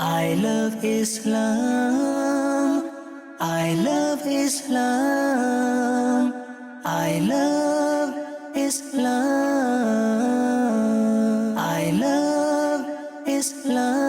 I love Islam. I love Islam. I love Islam. I love Islam.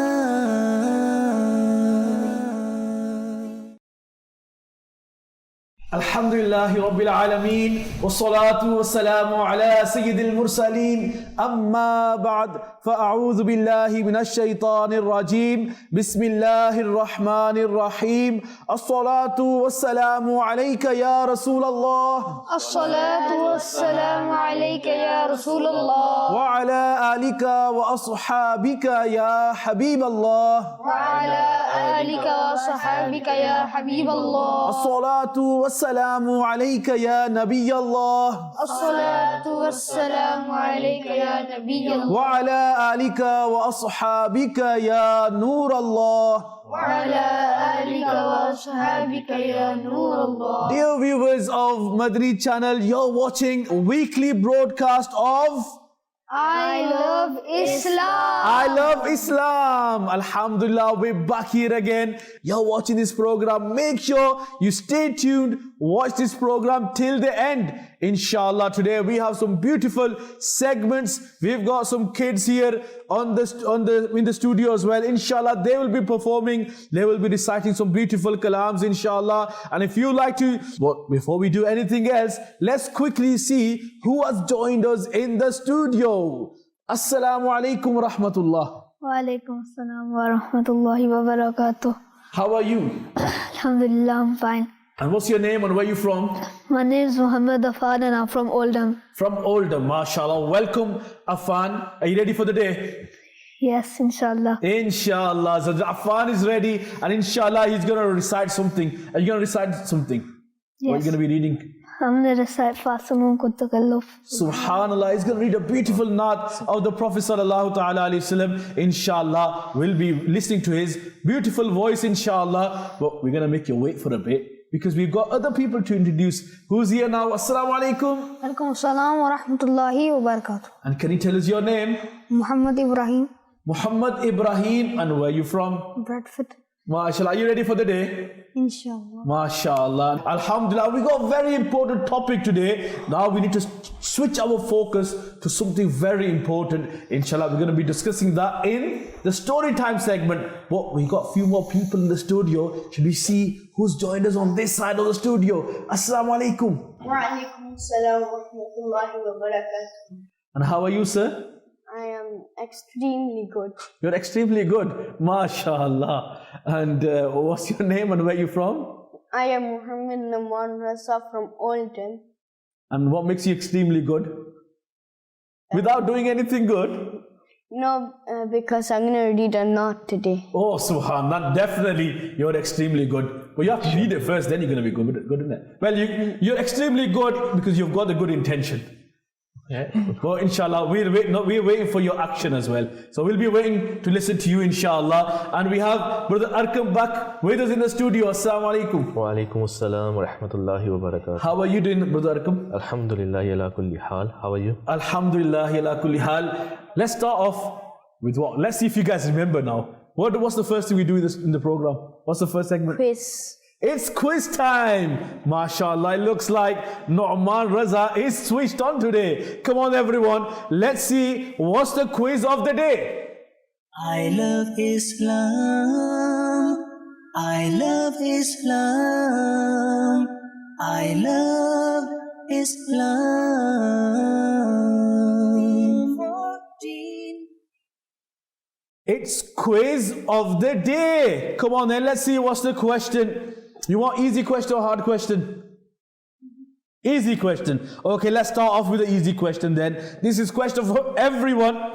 Alhamdulillahi Rabbil Alameen wassalatu wassalamu ala Sayyidil Mursaleen amma ba'd fa'a'udhu billahi minash shaitanir rajim bismillahir rahmanir rahim as-salatu wassalamu alayka ya Rasulallah as-salatu wassalamu alayka ya Rasulallah wa ala alika wa ashabika ya Habiballah wa ala alika wa ashabika ya Habiballah as-salatu wassalamu alayka ya Nabiyallah as-salatu wassalamu alayka ya Nabiyallah wa ala alika wa ashabika ya Nurallah wa ala alika wa ashabika ya Nurallah. Dear viewers of Madani Channel, you're watching a weekly broadcast of I love Islam. I love Islam. Alhamdulillah, we're back here again. You're watching this program. Make sure you stay tuned. Watch this program till the end. Inshallah, today we have some beautiful segments. We've got some kids here in the studio as well. Inshallah, they will be performing. They will be reciting some beautiful kalams, inshallah. And if you like to, before we do anything else, let's quickly see who has joined us in the studio. Assalamu alaikum wa rahmatullah. Wa alaikum assalam wa rahmatullahi wa barakatuh. How are you? Alhamdulillah, I'm fine. And what's your name and where are you from? My name is Muhammad Afan and I'm from Oldham. From Oldham, mashallah. Welcome, Afan. Are you ready for the day? Yes, inshallah. Inshallah. So Afan is ready and inshallah he's going to recite something. Are you going to recite something? Yes. What are you going to be reading? I'm going to recite Fasamun Kuttakalluf. Subhanallah. He's going to read a beautiful naat of the Prophet sallallahu ta'ala alayhi wasallam. Inshallah. We'll be listening to his beautiful voice, inshallah. But we're going to make you wait for a bit, because we've got other people to introduce. Who's here now? Assalamu alaikum. Alaikum assalam wa rahmatullahi wa barakatuh. And can you tell us your name? Muhammad Ibrahim. Muhammad Ibrahim. And where are you from? Bradford. MashaAllah. Are you ready for the day? Inshallah. MashaAllah. Alhamdulillah. We got a very important topic today. Now we need to switch our focus to something very important. Inshallah, we're going to be discussing that in the story time segment. But we got a few more people in the studio. Should we see who's joined us on this side of the studio? Assalamu alaikum. Wa alaikum assalam wa rahmatullahi wa barakatuh. And how are you, sir? I am extremely good. You're extremely good. MashaAllah. And what's your name and where are you from? I am Muhammad Naman Raza from Oldham. And what makes you extremely good? Without doing anything good? No, because I'm going to read a knot today. Oh, subhanallah. Definitely, you're extremely good. But you have to read it first, then you're going to be good, isn't it? Well, you're extremely good because you've got a good intention. Yeah. Well, inshallah, we're waiting for your action as well. So we'll be waiting to listen to you, inshallah. And we have Brother Arkam back with us in the studio. Assalamu alaikum. Wa alaikum assalam wa rahmatullahi wa barakatuh. How are you doing, Brother Arkam? Alhamdulillah ala kulli hal. How are you? Alhamdulillah ala kulli hal. Let's start off with what? Let's see if you guys remember now. What's the first thing we do in the program? What's the first segment? Quiz. It's quiz time. MashaAllah, it looks like Nu'man Raza is switched on today. Come on everyone, let's see what's the quiz of the day. I love Islam. I love Islam. I love Islam. 14. It's quiz of the day. Come on then, let's see what's the question. You want easy question or hard question? Easy question. Okay, let's start off with the easy question then. This is question for everyone.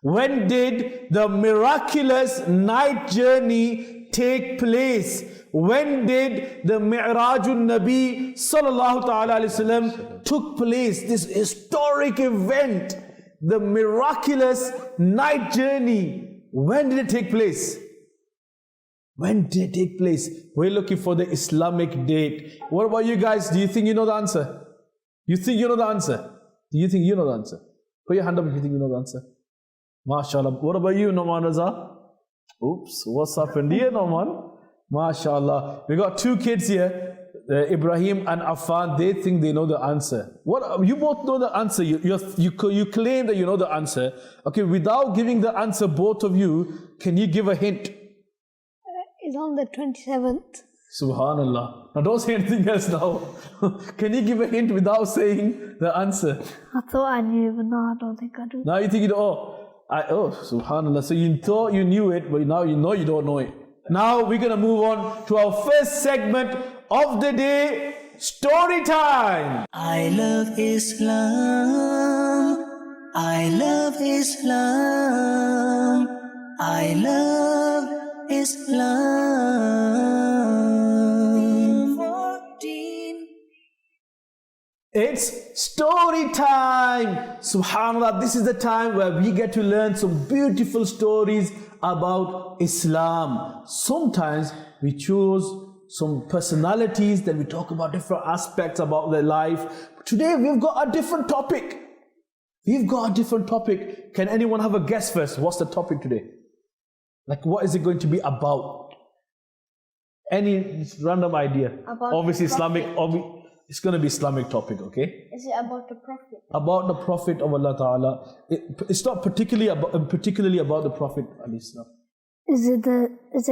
When did the miraculous night journey take place? When did the Mi'rajun Nabi sallallahu ta'ala alayhi wasallam took place? This historic event, the miraculous night journey. When did it take place? When did it take place? We're looking for the Islamic date. What about you guys? Do you think you know the answer? You think you know the answer? Do you think you know the answer? Put your hand up if you think you know the answer. MashaAllah. What about you, Nu'man Raza? Oops, what's happened here, no man? MashaAllah. We got two kids here, Ibrahim and Affan. They think they know the answer. What? You both know the answer. You claim that you know the answer. Okay, without giving the answer, both of you, can you give a hint? It's on the 27th. Subhanallah. Now don't say anything else now. Can you give a hint without saying the answer? I thought I knew, but no, I don't think I do. Now you think Subhanallah. So you thought you knew it, but now you know you don't know it. Now we're going to move on to our first segment of the day, story time. I love Islam. I love Islam. I love Islam. 14. It's story time. Subhanallah, this is the time where we get to learn some beautiful stories about Islam. Sometimes we choose some personalities, then we talk about different aspects about their life. Today we've got a different topic. Can anyone have a guess first? What's the topic today? Like, what is it going to be about? Any random idea? About Obviously Islamic, Prophet. it's going to be Islamic topic, okay? Is it about the Prophet? About the Prophet of Allah Ta'ala. It's not particularly about the Prophet alayhi salam. Is it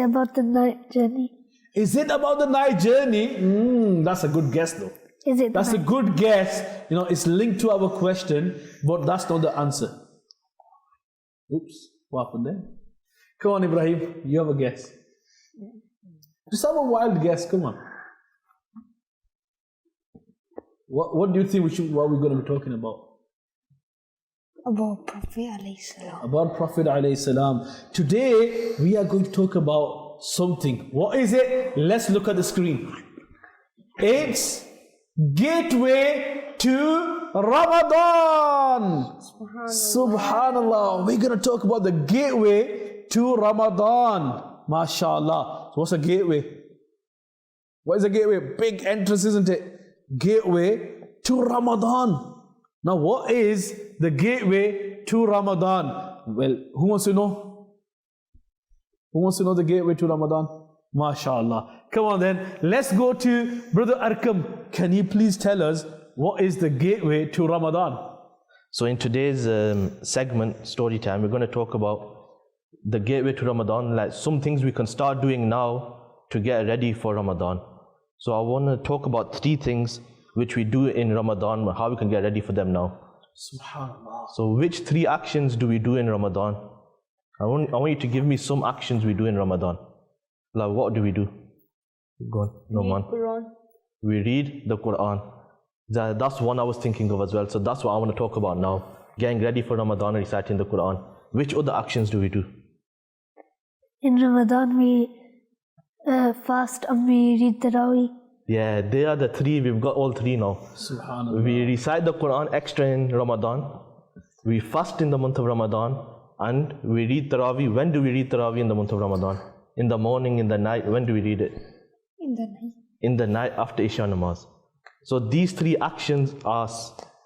about the night journey? Is it about the night journey? That's a good guess though. Is it? That's a good guess. You know, it's linked to our question, but that's not the answer. Oops, what happened there? Come on, Ibrahim, you have a guess. Just have a wild guess, come on. What do you think what we're going to be talking about? About Prophet alayhi salam. About Prophet alayhi salam. Today, we are going to talk about something. What is it? Let's look at the screen. It's Gateway to Ramadan. Subhanallah. We're going to talk about the gateway to Ramadan. MashaAllah. So what's a gateway? What is a gateway? Big entrance, isn't it? Gateway to Ramadan. Now what is the gateway to Ramadan? Well, who wants to know? Who wants to know the gateway to Ramadan? MashaAllah. Come on then, let's go to Brother Arkam. Can you please tell us what is the gateway to Ramadan? So in today's segment, story time, we're going to talk about the gateway to Ramadan, like some things we can start doing now to get ready for Ramadan. So I want to talk about 3 things which we do in Ramadan, how we can get ready for them now. Subhanallah. So which 3 actions do we do in Ramadan? I want you to give me some actions we do in Ramadan. Like, what do we do? Go on, no man. Quran. We read the Quran. That's one I was thinking of as well. So that's what I want to talk about now. Getting ready for Ramadan and reciting the Quran. Which other actions do we do? In Ramadan, we fast and we read Tarawih. Yeah, they are the 3. We've got all 3 now. Subhanallah. We recite the Quran extra in Ramadan. We fast in the month of Ramadan. And we read Tarawih. When do we read Tarawih in the month of Ramadan? In the morning, in the night. When do we read it? In the night. In the night after Isha Namaz. So these 3 actions are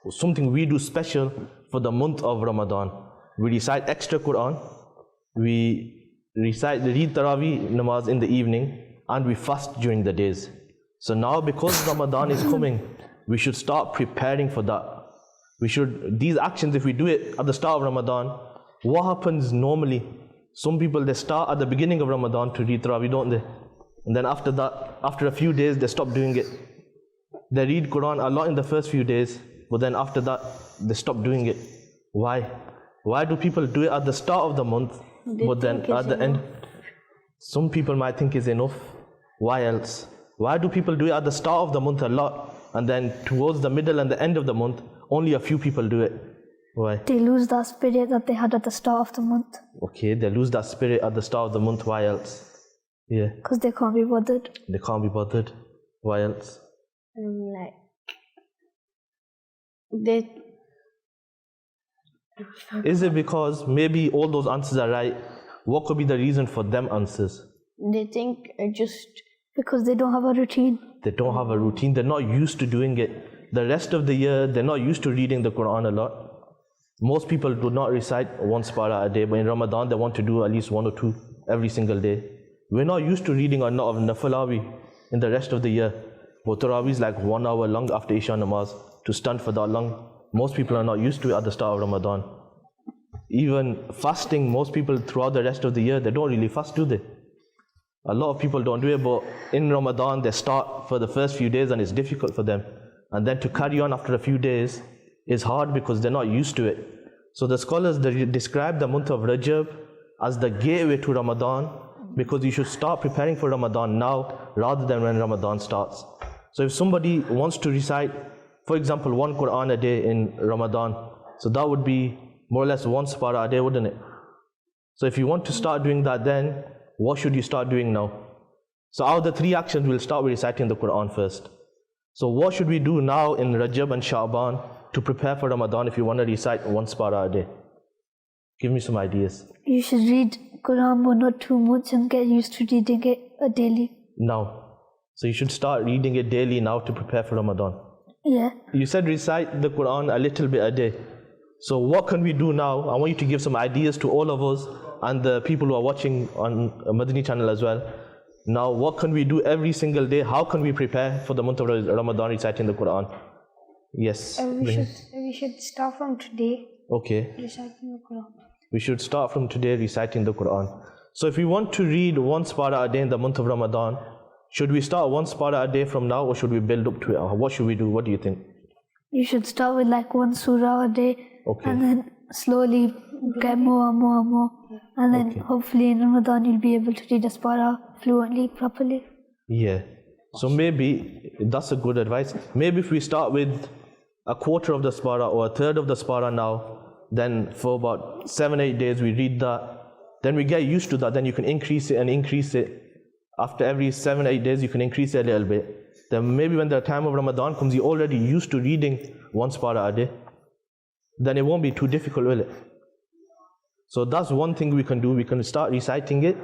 something we do special for the month of Ramadan. We recite extra Quran. We read Tarawih Namaz in the evening. And we fast during the days. So now because Ramadan is coming, we should start preparing for that. These actions, if we do it at the start of Ramadan, what happens normally? Some people, they start at the beginning of Ramadan to read Tarawih, don't they? And then after that, after a few days, they stop doing it. They read Quran a lot in the first few days, but then after that, they stop doing it. Why? Why do people do it at the start of the month, but then at the end? Some people might think it's enough. Why else? Why do people do it at the start of the month a lot, and then towards the middle and the end of the month, only a few people do it? Why? They lose that spirit that they had at the start of the month. Okay, they lose that spirit at the start of the month. Why else? Yeah. Because they can't be bothered. They can't be bothered. Why else? Is it because maybe all those answers are right? What could be the reason for them answers? They think just because they don't have a routine. They don't have a routine. They're not used to doing it. The rest of the year, they're not used to reading the Quran a lot. Most people do not recite 1 para a day, but in Ramadan, they want to do at least 1 or 2. every single day. We're not used to reading a lot of nafil, are we, in the rest of the year? But Tarawih is like 1 hour long after Isha namaz. To stand for that long, most people are not used to it at the start of Ramadan. Even fasting, most people throughout the rest of the year, they don't really fast, do they? A lot of people don't do it, but in Ramadan, they start for the first few days and it's difficult for them. And then to carry on after a few days is hard because they're not used to it. So the scholars, they describe the month of Rajab as the gateway to Ramadan, because you should start preparing for Ramadan now rather than when Ramadan starts. So if somebody wants to recite, for example, 1 Quran a day in Ramadan, so that would be more or less 1 spara a day, wouldn't it? So if you want to start doing that, then what should you start doing now? So out of the 3 actions, we'll start with reciting the Quran first. So what should we do now in Rajab and Sha'ban to prepare for Ramadan if you want to recite 1 spara a day? Give me some ideas. You should read Quran, but not too much, and get used to reading it daily. Now. So you should start reading it daily now to prepare for Ramadan. Yeah. You said recite the Quran a little bit a day. So what can we do now? I want you to give some ideas to all of us and the people who are watching on Madani Channel as well. Now, what can we do every single day? How can we prepare for the month of Ramadan reciting the Quran? Yes. We should start from today. Okay. Reciting the Quran. We should start from today reciting the Quran. So if we want to read 1 spara a day in the month of Ramadan, should we start 1 spara a day from now, or should we build up to it? Or what should we do? What do you think? You should start with like 1 surah a day, Okay. and then slowly get more and more and more. And then hopefully in Ramadan you'll be able to read a spara fluently, properly. Yeah. So maybe that's a good advice. Maybe if we start with a quarter of the spara or a third of the spara now, then for about 7-8 days we read that. Then we get used to that. Then you can increase it and increase it. After every 7-8 days you can increase it a little bit. Then maybe when the time of Ramadan comes, you're already used to reading 1 spara a day. Then it won't be too difficult, will it? So that's one thing we can do. We can start reciting it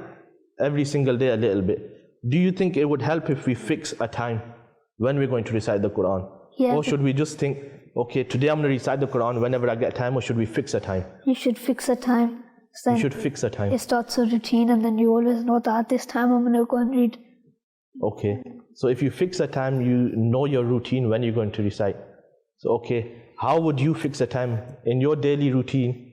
every single day a little bit. Do you think it would help if we fix a time when we're going to recite the Quran? Yeah. Or should we just think, okay, today I'm going to recite the Quran whenever I get time, or should we fix a time? You should fix a time. So You should fix a time. it starts a routine, and then you always know that at this time I'm going to go and read. Okay. So if you fix a time, you know your routine when you're going to recite. So okay, how would you fix a time in your daily routine?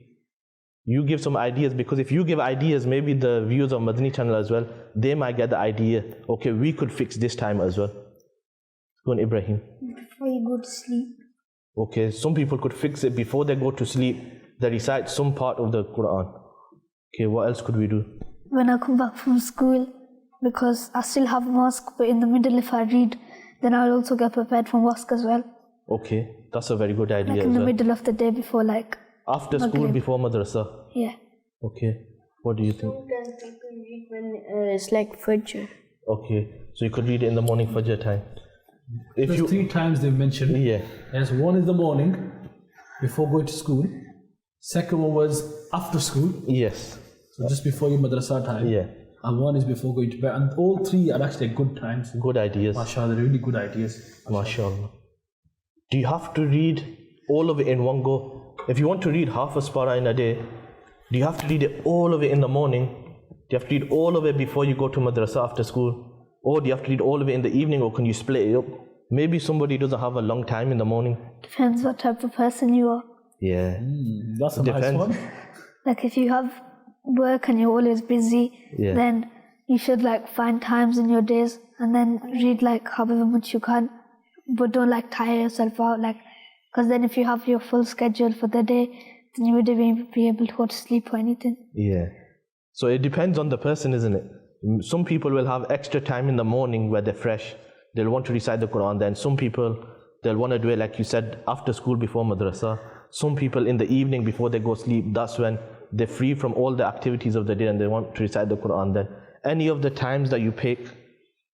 You give some ideas, because if you give ideas, maybe the viewers of Madani Channel as well, they might get the idea, okay, we could fix this time as well. Go on, Ibrahim. Before you go to sleep. Okay, some people could fix it before they go to sleep. They recite some part of the Quran. Okay, what else could we do? When I come back from school, because I still have mosque, but in the middle if I read, then I'll also get prepared for mosque as well. Okay, that's a very good idea Like as in the well. middle of the day before like After school, Maghrib. before madrasa. Yeah. Okay, what do you think? Sometimes people read when it's like Fajr. Okay, so you could read it in the morning Fajr time. If There's you, 3 times they've mentioned. yeah, Yes, one is the morning, before going to school. Second one was after school, yes, so just before your madrasa time. yeah, And one is before going to bed. And all 3 are actually good times. good ideas. MashaAllah, they're really good ideas. MashaAllah. Do you have to read all of it in one go? If you want to read half a spara in a day, do you have to read it all of it in the morning? Do you have to read all of it before you go to madrasa after school? Or do you have to read all of it in the evening, or can you split it up? Maybe somebody doesn't have a long time in the morning. Depends what type of person you are. Yeah, That's a Depends. nice one. Like if you have work and you're always busy, Yeah. then you should like find times in your days and then read like however much you can, but don't like tire yourself out, like, because then if you have your full schedule for the day, then you wouldn't be able to go to sleep or anything. yeah. So it depends on the person, isn't it? Some people will have extra time in the morning where they're fresh. They'll want to recite the Quran then. Some people, they'll want to do it, like you said, after school before madrasa. Some people in the evening before they go sleep, that's when they're free from all the activities of the day and they want to recite the Quran then. Any of the times that you pick,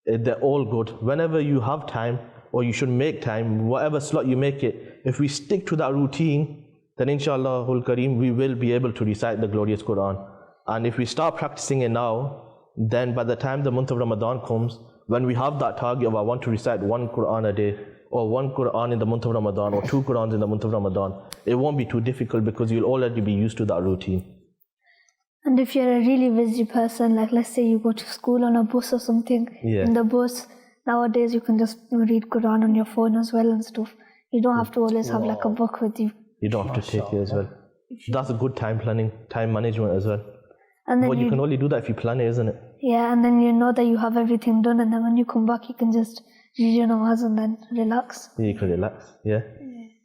they're all good. Whenever you have time, or you should make time, whatever slot you make it, if we stick to that routine, then inshallah Kareem, we will be able to recite the glorious Quran. And if we start practicing it now, then by the time the month of Ramadan comes, when we have that target of I want to recite 1 Quran a day, or 1 Quran in the month of Ramadan, or 2 Qurans in the month of Ramadan, it won't be too difficult because you'll already be used to that routine. And if you're a really busy person, like let's say you go to school on a bus or something, Yeah. in the bus, nowadays you can just read Quran on your phone as well and stuff. You don't have to always have like a book with you. You don't have to take it as well. That's a good time planning, time management as well. And then But you can only do that if you plan it, isn't it? yeah, and then you know that you have everything done, and then when you come back, you can just read your namaz and then relax. You can relax, yeah.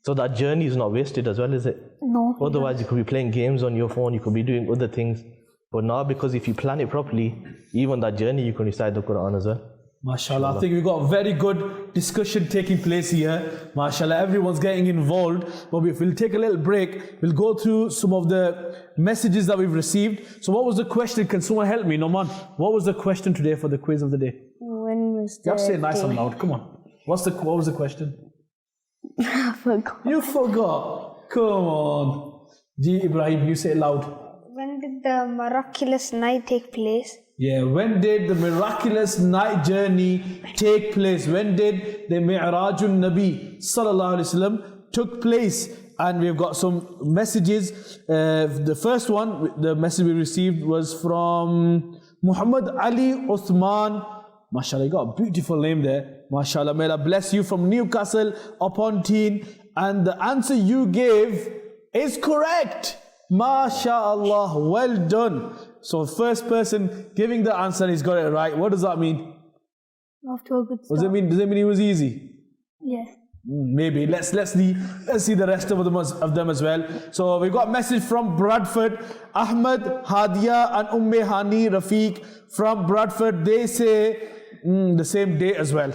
So that journey is not wasted as well, is it? No. Otherwise, you could be playing games on your phone, you could be doing other things. But now, because if you plan it properly, even that journey, you can recite the Quran as well. MashaAllah, I think we've got a very good discussion taking place here. MashaAllah, everyone's getting involved. But if we'll take a little break, we'll go through some of the messages that we've received. So what was the question? Can someone help me? Noman, what was the question today for the quiz of the day? When was You have to say it nice day? and loud, come on. What was the question? I forgot. You forgot. Come on. G. Ibrahim, you say it loud. When did the miraculous night take place? Yeah, when did the miraculous night journey take place? When did the Mi'rajun Nabi Sallallahu Alaihi Wasallam took place? And we've got some messages. The first one, the message we received was from Muhammad Ali Uthman. MashaAllah, you got a beautiful name there. MashaAllah, may Allah bless you, from Newcastle upon Tyne. And the answer you gave is correct. MashaAllah, well done. So first person giving the answer, he's got it right. What does that mean? Off to a good start. Does it mean it was easy? Yeah. Maybe. Let's see the rest of them as well. So we got a message from Bradford. Ahmed, Hadia and Hani Rafiq from Bradford. They say the same day as well.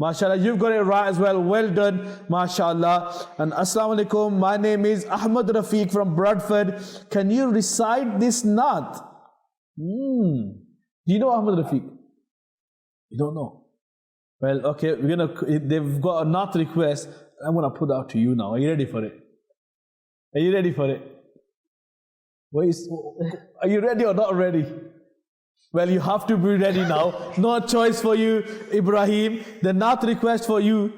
MashaAllah, you've got it right as well. Well done. MashaAllah. And Assalamu alaikum. My name is Ahmed Rafiq from Bradford. Can you recite this naat? Do you know Ahmed Rafiq? You don't know? Well, okay, they've got a naat request. I'm gonna put that out to you now. Are you ready for it? Are you ready for it? Are you ready or not ready? Well, you have to be ready now. No choice for you, Ibrahim. The naat request for you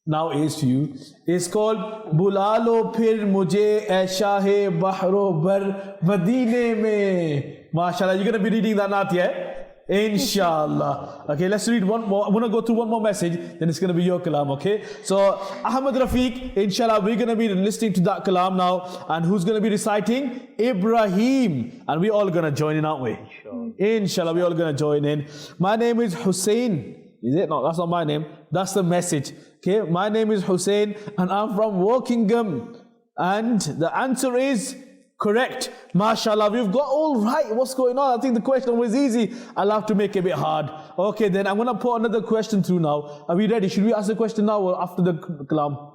now is to you. It's called Bulalo Phir Mujhe Ae Shahe Bahro Bar Madine Mein. MashaAllah, you're going to be reading that naat, yeah? Inshallah. Okay, let's read one more. I'm going to go through one more message, then it's going to be your kalam, okay? So, Ahmed Rafiq, inshallah, we're going to be listening to that kalam now. And who's going to be reciting? Ibrahim. And we're all going to join in, aren't we? Inshallah, we're all going to join in. My name is Hussein. Is it? No, that's not my name. That's the message. Okay, my name is Hussein and I'm from Wokingham. And the answer is correct. MashaAllah, we've got all right. What's going on? I think the question was easy. I'll have to make it a bit hard. Okay, then I'm going to put another question through now. Are we ready? Should we ask the question now or after the kalam?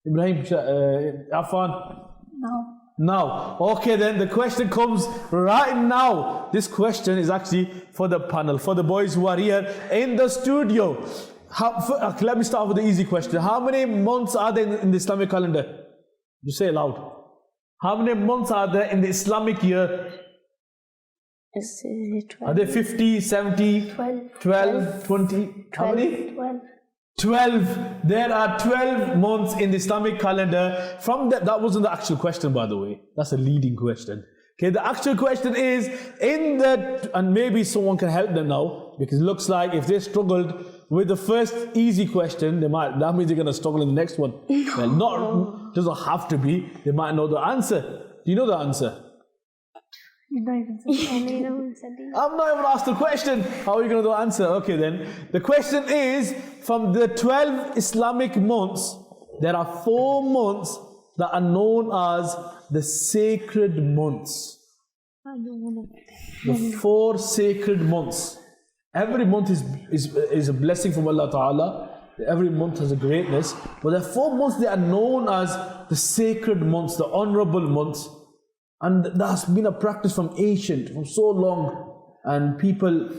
Ibrahim, Afan? No. Now. Okay, then the question comes right now. This question is actually for the panel, for the boys who are here in the studio. Let me start with the easy question. How many months are there in the Islamic calendar? You say it loud. How many months are there in the Islamic year? Is it 12? Are there 50, 70, 12, 20? How many? 12. There are 12 months in the Islamic calendar. From that wasn't the actual question, by the way. That's a leading question. Okay, the actual question is, and maybe someone can help them now, because it looks like if they struggled with the first easy question, that means they're going to struggle in the next one. Well, doesn't have to be. They might know the answer. Do you know the answer? You don't even say I'm not even asked the question. How are you going to know the answer? Okay then. The question is, from the 12 Islamic months, there are 4 months that are known as the sacred months. The 4 sacred months. Every month is a blessing from Allah Ta'ala. Every month has a greatness. But there are 4 months that are known as the sacred months, the honorable months. And that has been a practice from ancient, from so long. And people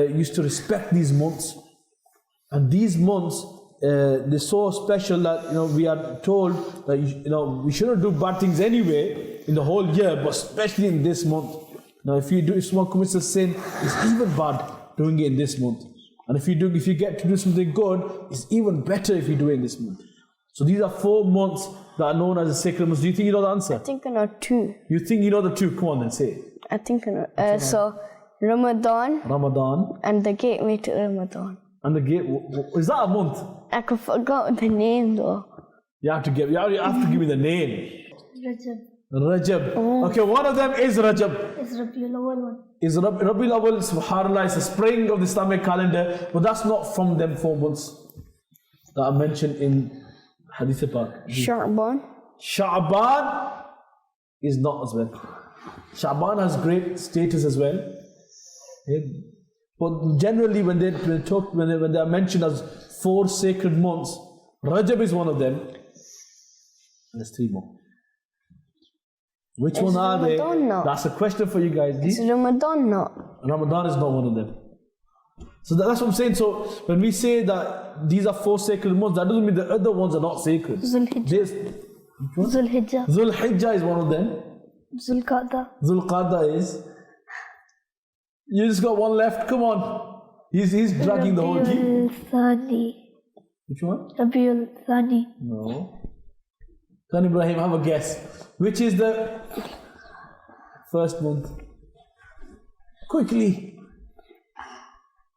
used to respect these months. And these months, they're so special that we are told that we shouldn't do bad things anyway in the whole year, but especially in this month. Now, if someone commits a sin, it's even bad doing it in this month. And if you get to do something good, it's even better if you do it in this month. So these are 4 months that are known as the sacred months? Do you think you know the answer? I think I know 2. You think you know the 2? Come on then, say it. I think I know. So Ramadan Ramadan and the gateway to Ramadan. and the gate. Is that a month? I forgot the name though. You have to give me the name. Rajab. Rajab. Okay, one of them is Rajab. It's Rabiul Awwal one. Is Rabiul Awwal, subhanAllah, is the spring of the Islamic calendar, but that's not from them 4 months that are mentioned in Hadith Pak. Sha'ban. Sha'ban is not as well. Sha'ban has great status as well. But generally when they are mentioned as 4 sacred months, Rajab is one of them. There's 3 more. Which one are they? Ramadan not? That's a question for you guys. Is Ramadan not? Ramadan is not one of them. So that's what I'm saying. So when we say that these are 4 sacred months, that doesn't mean the other ones are not sacred. Zulhijjah. Zulhijjah. Zulhijjah is one of them. Zulqa'dah. Zulqa'dah is. You just got one left. Come on. He's dragging the whole team. Rabiul Thani. Which one? Rabiul Thani. No. Can Ibrahim have a guess? Which is the first month? Quickly.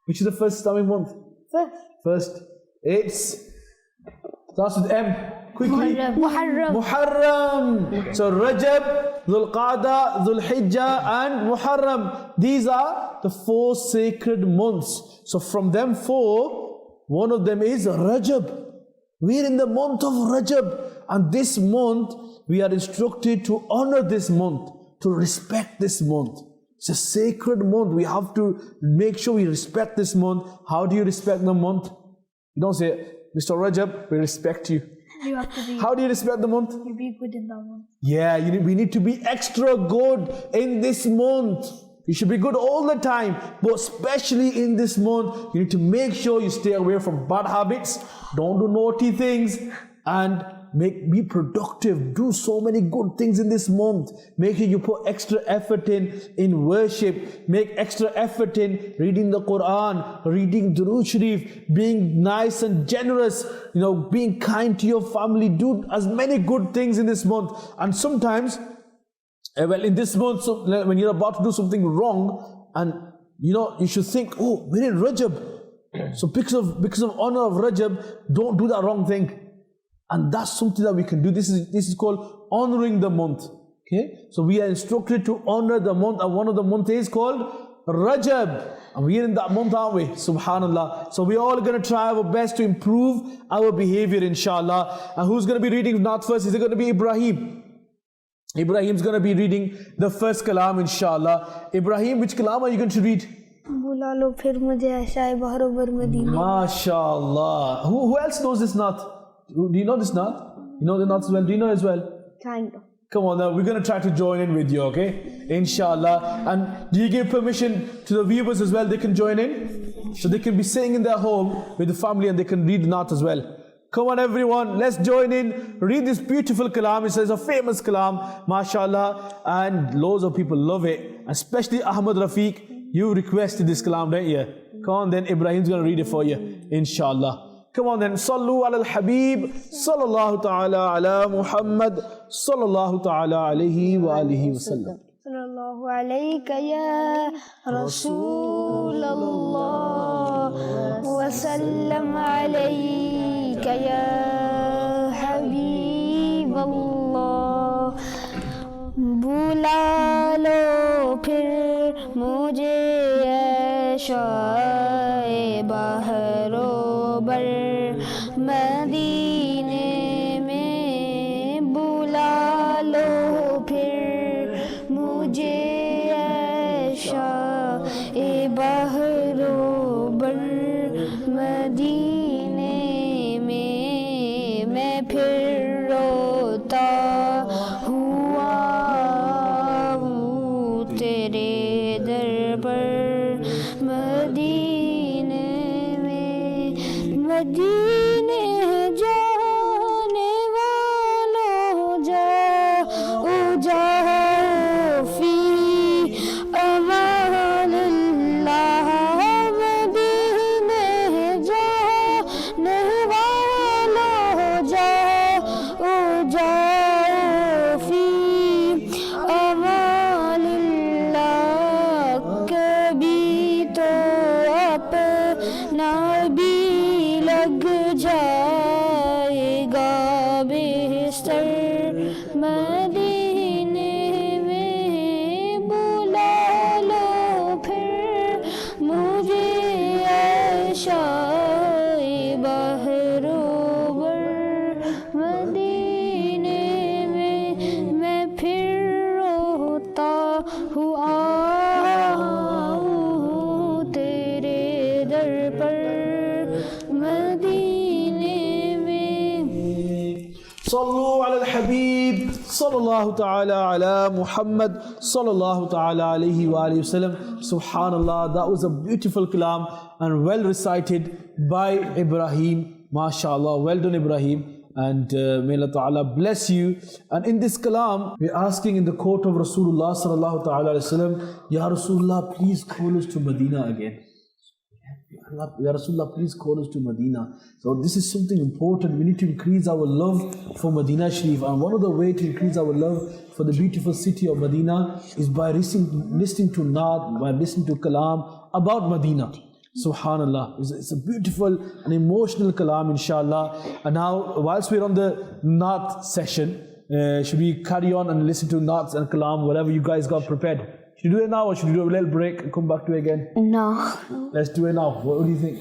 Which is the first Islamic month? First. It's starts with M. Quickly. Muharram. So Rajab, Dhul Qa'dah, Dhul Hijjah and Muharram. These are the 4 sacred months. So from them 4, one of them is Rajab. We're in the month of Rajab. And this month, we are instructed to honor this month, to respect this month. It's a sacred month. We have to make sure we respect this month. How do you respect the month? You don't say, Mr. Rajab, we respect you. You have to be. How do you respect the month? You be good in that month. Yeah, we need to be extra good in this month. You should be good all the time, but especially in this month, you need to make sure you stay away from bad habits, don't do naughty things, and be productive. Do so many good things in this month. Make sure you put extra effort in worship. Make extra effort in reading the Quran, reading Durood Sharif, being nice and generous, being kind to your family. Do as many good things in this month. And sometimes, in this month, when you're about to do something wrong, and you should think, oh, we're in Rajab. So because of honor of Rajab, don't do that wrong thing. And that's something that we can do. This is called honoring the month. Okay, so we are instructed to honor the month, and one of the months is called Rajab, and we are in that month, aren't we? Subhanallah. So we are all going to try our best to improve our behavior, inshallah. And who's going to be reading Naat first? Is it going to be Ibrahim? Ibrahim's going to be reading the first kalam, inshallah. Ibrahim, which kalam are you going to read? Bulalo phir mujhe aisha barobar Madina. MashaAllah. Who else knows this Naat? Do you know this Naat? You know the Naat as well? Do you know as well? Kind of. Come on now, we're going to try to join in with you, okay? Inshallah. And do you give permission to the viewers as well? They can join in? So they can be sitting in their home with the family and they can read the Naat as well. Come on everyone, let's join in. Read this beautiful kalam. It's a famous kalam, mashallah. And loads of people love it. Especially Ahmad Rafiq. You requested this kalam, didn't you? Come on then, Ibrahim's going to read it for you. Inshallah. Come on then, Sallu ala al-Habib, Sallallahu ta'ala ala Muhammad, Sallallahu ta'ala alayhi wa alihi wa sallam. Sallallahu alayka ya Rasulallah, wa sallam alayka ya Habib Allah. Bula lo phir mujhe aisha bahro bar मदीने में बुला लो फिर मुझे ऐशा ए बहरो बर मदीने में मैं फिर रोता हुआ हूँ तेरे दर पर मदीने में मदीने जाने वालों जाओ फी अमानिल्लाह मदीने जाने वालों जाओ Sallu ala al-Habib, sallallahu ta'ala ala Muhammad, sallallahu ta'ala alayhi wa alihi wasallam. Subhanallah, that was a beautiful kalam and well recited by Ibrahim. MashaAllah, well done Ibrahim. And may Allah Ta'ala bless you. And in this kalam, we're asking in the court of Rasulullah sallallahu ta'ala alayhi wasallam, Ya Rasulullah, please call us to Medina again. Ya Rasulullah, please call us to Medina. So this is something important. We need to increase our love for Medina Sharif. And one of the ways to increase our love for the beautiful city of Medina is by listening to Naat, by listening to Kalam about Medina. Subhanallah. It's a beautiful and emotional Kalam, inshallah. And now, whilst we're on the Naat session, should we carry on and listen to Naats and Kalam, whatever you guys got prepared? Should we do it now or should we do a little break and come back to it again? No. Let's do it now. What do you think?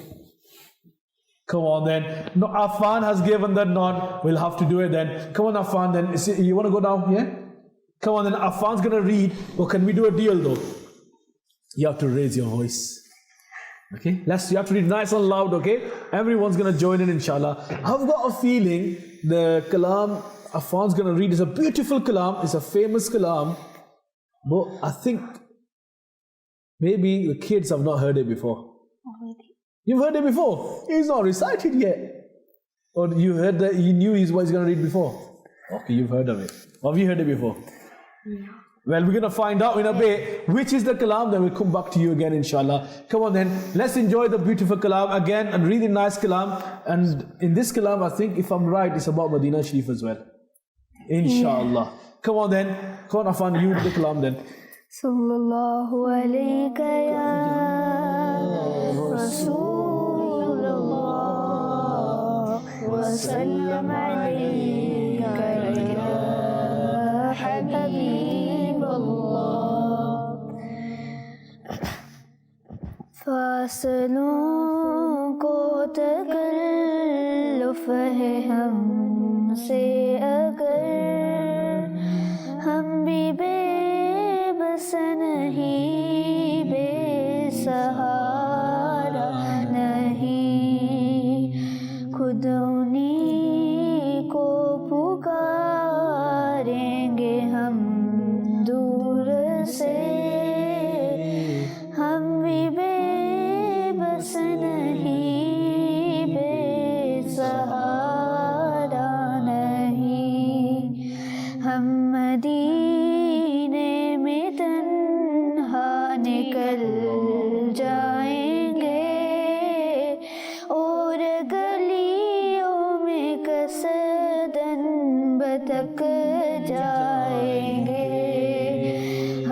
Come on then. No, Affan has given that nod. We'll have to do it then. Come on, Affan then. You want to go now? Yeah? Come on then. Affan's going to read. Or can we do a deal though? You have to raise your voice. Okay? You have to read nice and loud, okay? Everyone's going to join in, inshallah. I've got a feeling the Kalam Affan's going to read is a beautiful Kalam. It's a famous Kalam. But I think maybe the kids have not heard it before. You've heard it before? He's not recited yet. Or you heard that you knew what he's going to read before? Okay, you've heard of it. Or have you heard it before? Yeah. Well, we're going to find out in a bit which is the kalam, then we'll come back to you again, inshallah. Come on then, let's enjoy the beautiful kalam again and read the nice kalam. And in this kalam, I think if I'm right, it's about Medina Sharif as well. Inshallah. Yeah. Come on then. Come on, Affan, you the kalam then. Sallallahu alayka ya Rasulullah wa sallam alayka ya Habiballah. फासलों को तकल्लुफ़ है हमसे अगर हम भी बेबस नहीं बेसहारा नहीं खुद उन्हीं को पुकारेंगे हम दूर से हम भी बेबस नहीं बेसहारा नहीं हम मदीने में तन्हा निकल जाएंगे और गलियों में कसदन भटक जाएंगे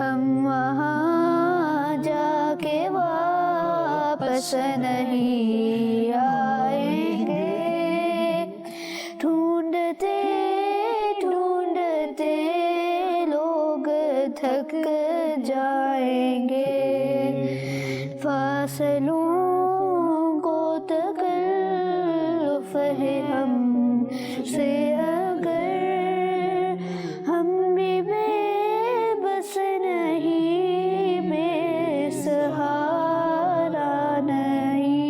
हम वहाँ जाके वापस नहीं आएंगे ढूंढते ढूंढते लोग थक जाएंगे फासलों को तकल्लुफ़ है हमसे अगर हम भी बेबस नहीं बेसहारा नहीं.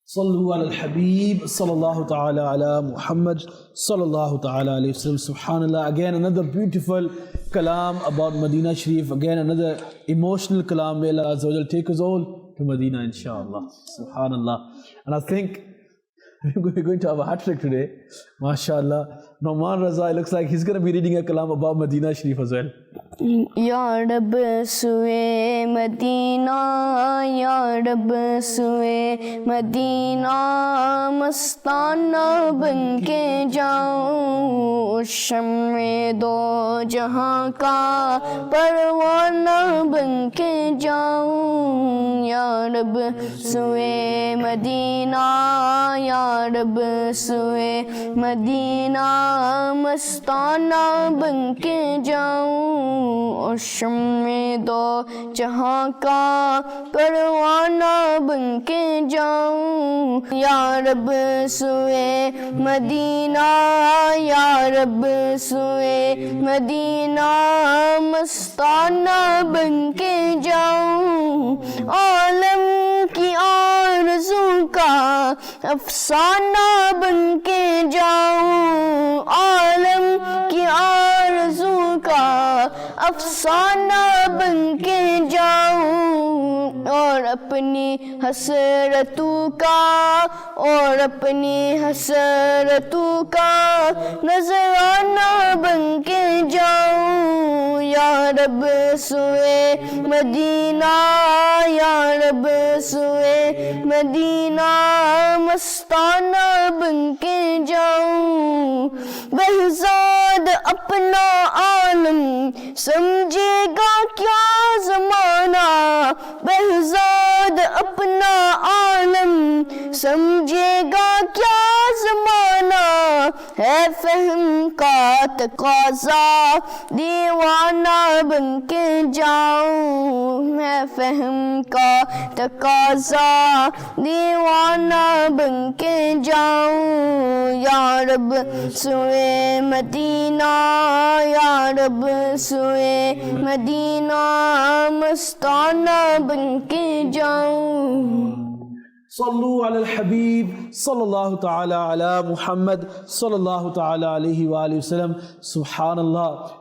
Sallu ala al-Habib, sallallahu ta'ala ala Muhammad, sallallahu ta'ala alayhi wasallam. Subhanallah. Again, another beautiful kalam about Medina Sharif. Again, another emotional kalam. May Allah Azza wa Jal take us all to Medina, inshallah. Subhanallah. And I think we're going to have a hat trick today. MashaAllah. Nauman Raza, it looks like he's going to be reading a kalam about Medina Sharif as well. Ya Rab suwe Medina, Ya Rab suwe Medina, mastana banke jaऊं, शम्मे दो जहां का परवाना बनके जाऊं. Ya Rab suwe Medina, Ya Rab suwe Medina, mastana बनके जाऊं और शम्मे दो जहां का परवाना बनके जाऊं. या रब सुए मदीना, या रब सुए मदीना, मस्ताना बनके जाऊं. आलम की आरज़ू का अफसाना बन के जाऊं आलम की आरज़ू का, अफसाना बन के जाऊं और अपनी हसरतों का, और अपनी हसरतों का नजराना बन के जाऊं। या रब सुए मदीना, या रब सुए मदीना मस्ताना बन के जाऊं। बेहज़ाद अपना आलम समझेगा क्या ज़माना, बेहज़ाद अपना आलम समझेगा क्या ज़माना। है फ़हम का तक़ाज़ा दीवाना बन के जाऊं, है फ़हम का तक़ाज़ा दीवाना बन के जाऊं। या रब सुए मदीना, या रब सुए मदीना मस्ताना बन के जाऊं। Sallu ala al-Habib, sallallahu ta'ala ala Muhammad, sallallahu ta'ala alayhi wa alihi wasallam. Subhanallah.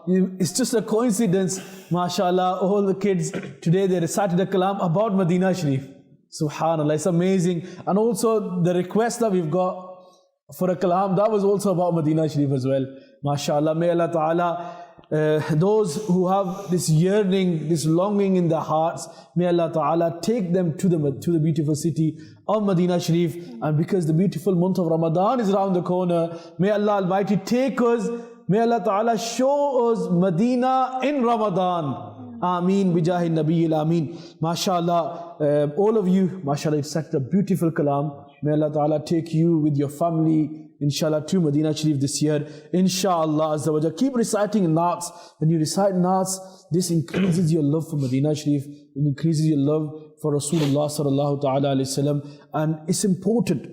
It's just a coincidence, mashallah, all the kids today they recited a kalam about Madina Sharif. Subhanallah, it's amazing. And also the request that we've got for a kalam, that was also about Madina Sharif as well. Mashallah, may Allah ta'ala those who have this yearning, this longing in their hearts, may Allah Ta'ala take them to the beautiful city of Madina Sharif. And because the beautiful month of Ramadan is around the corner, may Allah Almighty take us, may Allah Ta'ala show us Madina in Ramadan. Ameen bijahi Nabiyil Ameen. MashaAllah, all of you, MashaAllah, it's such a beautiful kalam. May Allah Ta'ala take you with your family, inshallah, to Madina Sharif this year. Inshallah, Azza wa Jalla. Keep reciting naats. When you recite naats, this increases your love for Madina Sharif. It increases your love for Rasulullah Sallallahu Ta'ala Alaihi Wasallam. And it's important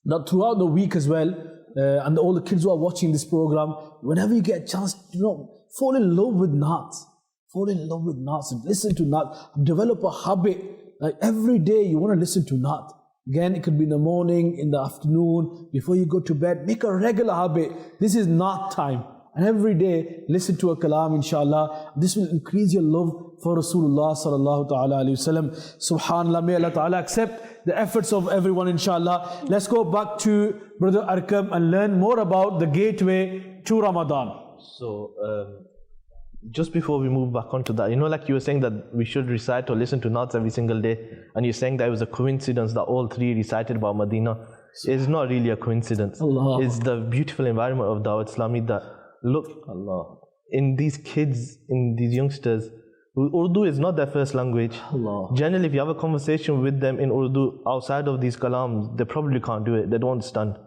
that throughout the week as well, and all the kids who are watching this program, whenever you get a chance, fall in love with naats. Fall in love with naats and listen to naat. Develop a habit. Like every day you want to listen to naat. Again, it could be in the morning, in the afternoon, before you go to bed. Make a regular habit. This is naat time. And every day, listen to a kalam, inshallah. This will increase your love for Rasulullah sallallahu ta'ala alayhi wa sallam. Subhanallah, may Allah ta'ala accept the efforts of everyone, inshallah. Let's go back to Brother Arkam and learn more about the gateway to Ramadan. So, just before we move back onto that, like you were saying that we should recite or listen to naats every single day, and you're saying that it was a coincidence that all three recited about Medina. It's not really a coincidence. Allah. It's the beautiful environment of Dawat Islami that, look, Allah, in these kids, in these youngsters, Urdu is not their first language. Allah. Generally, if you have a conversation with them in Urdu outside of these kalams, they probably can't do it. They don't understand.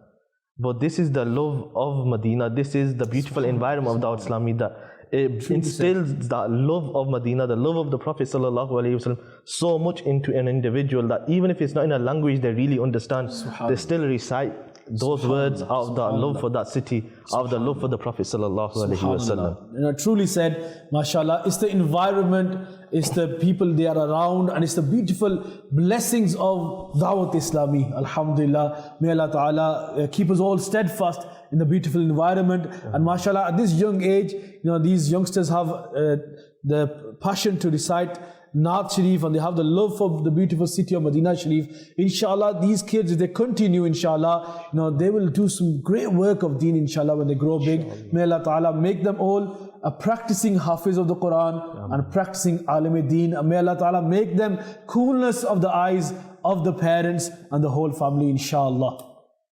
But this is the love of Medina. This is the beautiful environment of Dawat Islami that it instills that love of Medina, the love of the Prophet Sallallahu Alaihi Wasallam so much into an individual that even if it's not in a language they really understand, they still recite those words out of the love for that city, out of the love for the Prophet Sallallahu Alaihi Wasallam. And I truly said, mashallah, it's the environment, it's the people they are around, and it's the beautiful blessings of Dawat Islami. Alhamdulillah, may Allah Ta'ala keep us all steadfast in the beautiful environment. And mashallah, at this young age, these youngsters have the passion to recite Naat Sharif, and they have the love for the beautiful city of Madina Sharif. Inshallah, these kids, if they continue, inshallah, they will do some great work of deen, inshallah, when they grow big. May Allah Ta'ala make them all a practicing Hafiz of the Quran and practicing Alim-e-Deen. And may Allah Ta'ala make them coolness of the eyes of the parents and the whole family, inshallah.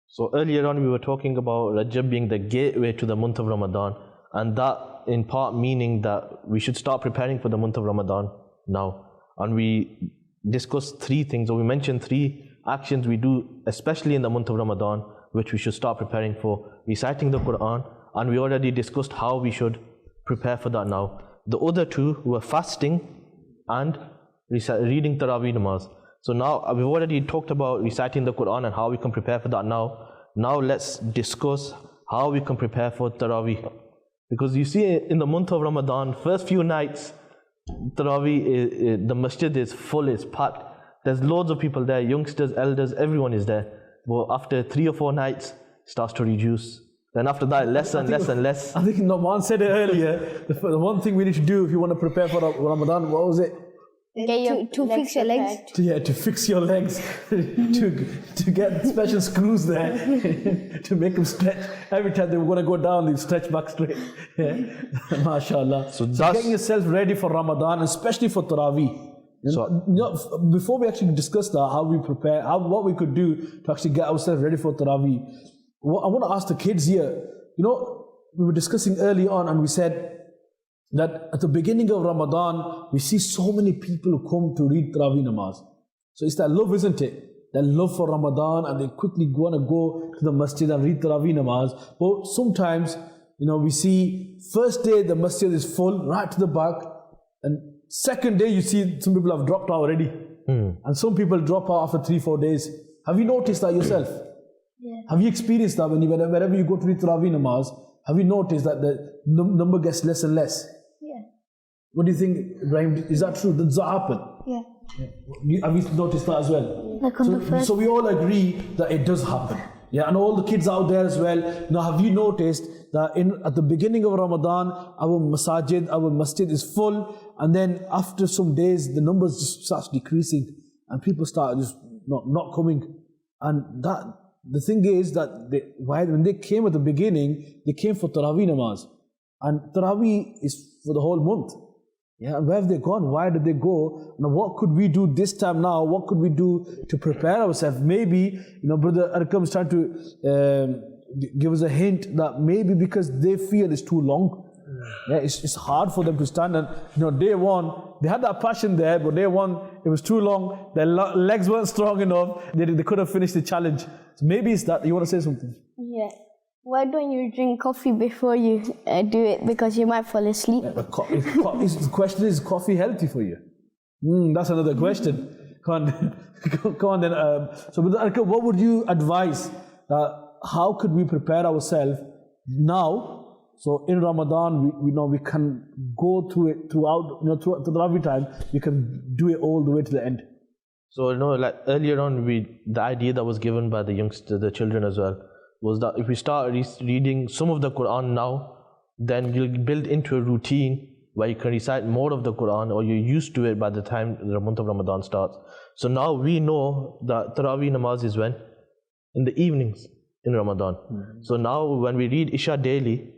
So earlier on we were talking about Rajab being the gateway to the month of Ramadan, and that in part meaning that we should start preparing for the month of Ramadan now. And we discussed three things, or we mentioned three actions we do especially in the month of Ramadan which we should start preparing for: reciting the Quran, and we already discussed how we should prepare for that now. The other two were fasting and reading Taraweeh namaz. So now we've already talked about reciting the Quran and how we can prepare for that now. Now let's discuss how we can prepare for Taraweeh. Because you see, in the month of Ramadan, first few nights, Taraweeh, the masjid is full, it's packed. There's loads of people there, youngsters, elders, everyone is there. But after 3 or 4 nights, it starts to reduce. Then after that, less and less. I think Noman said it earlier. The one thing we need to do if you want to prepare for Ramadan, what was it? To fix your legs. To fix your legs, to get special screws there, to make them stretch. Every time they were going to go down, they stretch back straight. Yeah. MashaAllah. So getting yourself ready for Ramadan, especially for Taraweeh. Before we actually discuss that, how we prepare, what we could do to actually get ourselves ready for Taraweeh, I want to ask the kids here. We were discussing early on, and we said that at the beginning of Ramadan, we see so many people who come to read Taraweeh namaz. So it's that love, isn't it? That love for Ramadan, and they quickly want to go to the masjid and read Taraweeh namaz. But sometimes, we see first day the masjid is full, right to the back, and second day you see some people have dropped out already. And some people drop out after 3-4 days. Have you noticed that yourself? Yeah. Have you experienced that whenever you go to read Taraweeh namaz? Have you noticed that the number gets less and less? Yeah. What do you think, Ibrahim? Is that true? Does that happen? Yeah. Have you noticed that as well? Like on the first. So we all agree that it does happen. Yeah, and all the kids out there as well. Now, have you noticed that at the beginning of Ramadan, our masjid is full, and then after some days, the numbers just starts decreasing, and people start just not coming. And the thing is that when they came at the beginning, they came for Taraweeh namaz, and Taraweeh is for the whole month. Yeah, and where have they gone? Why did they go? Now, what could we do this time now? What could we do to prepare ourselves? Maybe, Brother Arkam is trying to give us a hint that maybe because they feel it's too long. Yeah, it's hard for them to stand. And, day one, they had that passion there, but day one, it was too long. Their legs weren't strong enough. They couldn't finish the challenge. So maybe it's that. You want to say something? Yeah. Why don't you drink coffee before you do it? Because you might fall asleep. The question is coffee healthy for you? That's another question. Come on then. So, what would you advise? How could we prepare ourselves now? So in Ramadan, we can go through it throughout the Taraweeh time. We can do it all the way to the end. So like earlier on, the idea that was given by the children as well, was that if we start reading some of the Quran now, then you'll build into a routine where you can recite more of the Quran, or you're used to it by the time the month of Ramadan starts. So now we know that Taraweeh namaz is when? In the evenings in Ramadan. So now when we read Isha daily,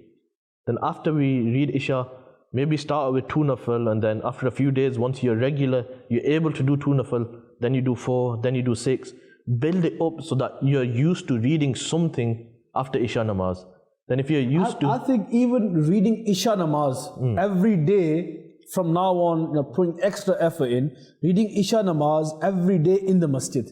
then after we read Isha, maybe start with 2 nafil, and then after a few days, once you're regular, you're able to do 2 nafil, then you do 4, then you do 6. Build it up so that you're used to reading something after Isha namaz. Then if you're used to... I think even reading Isha namaz every day from now on, putting extra effort in, reading Isha namaz every day in the masjid.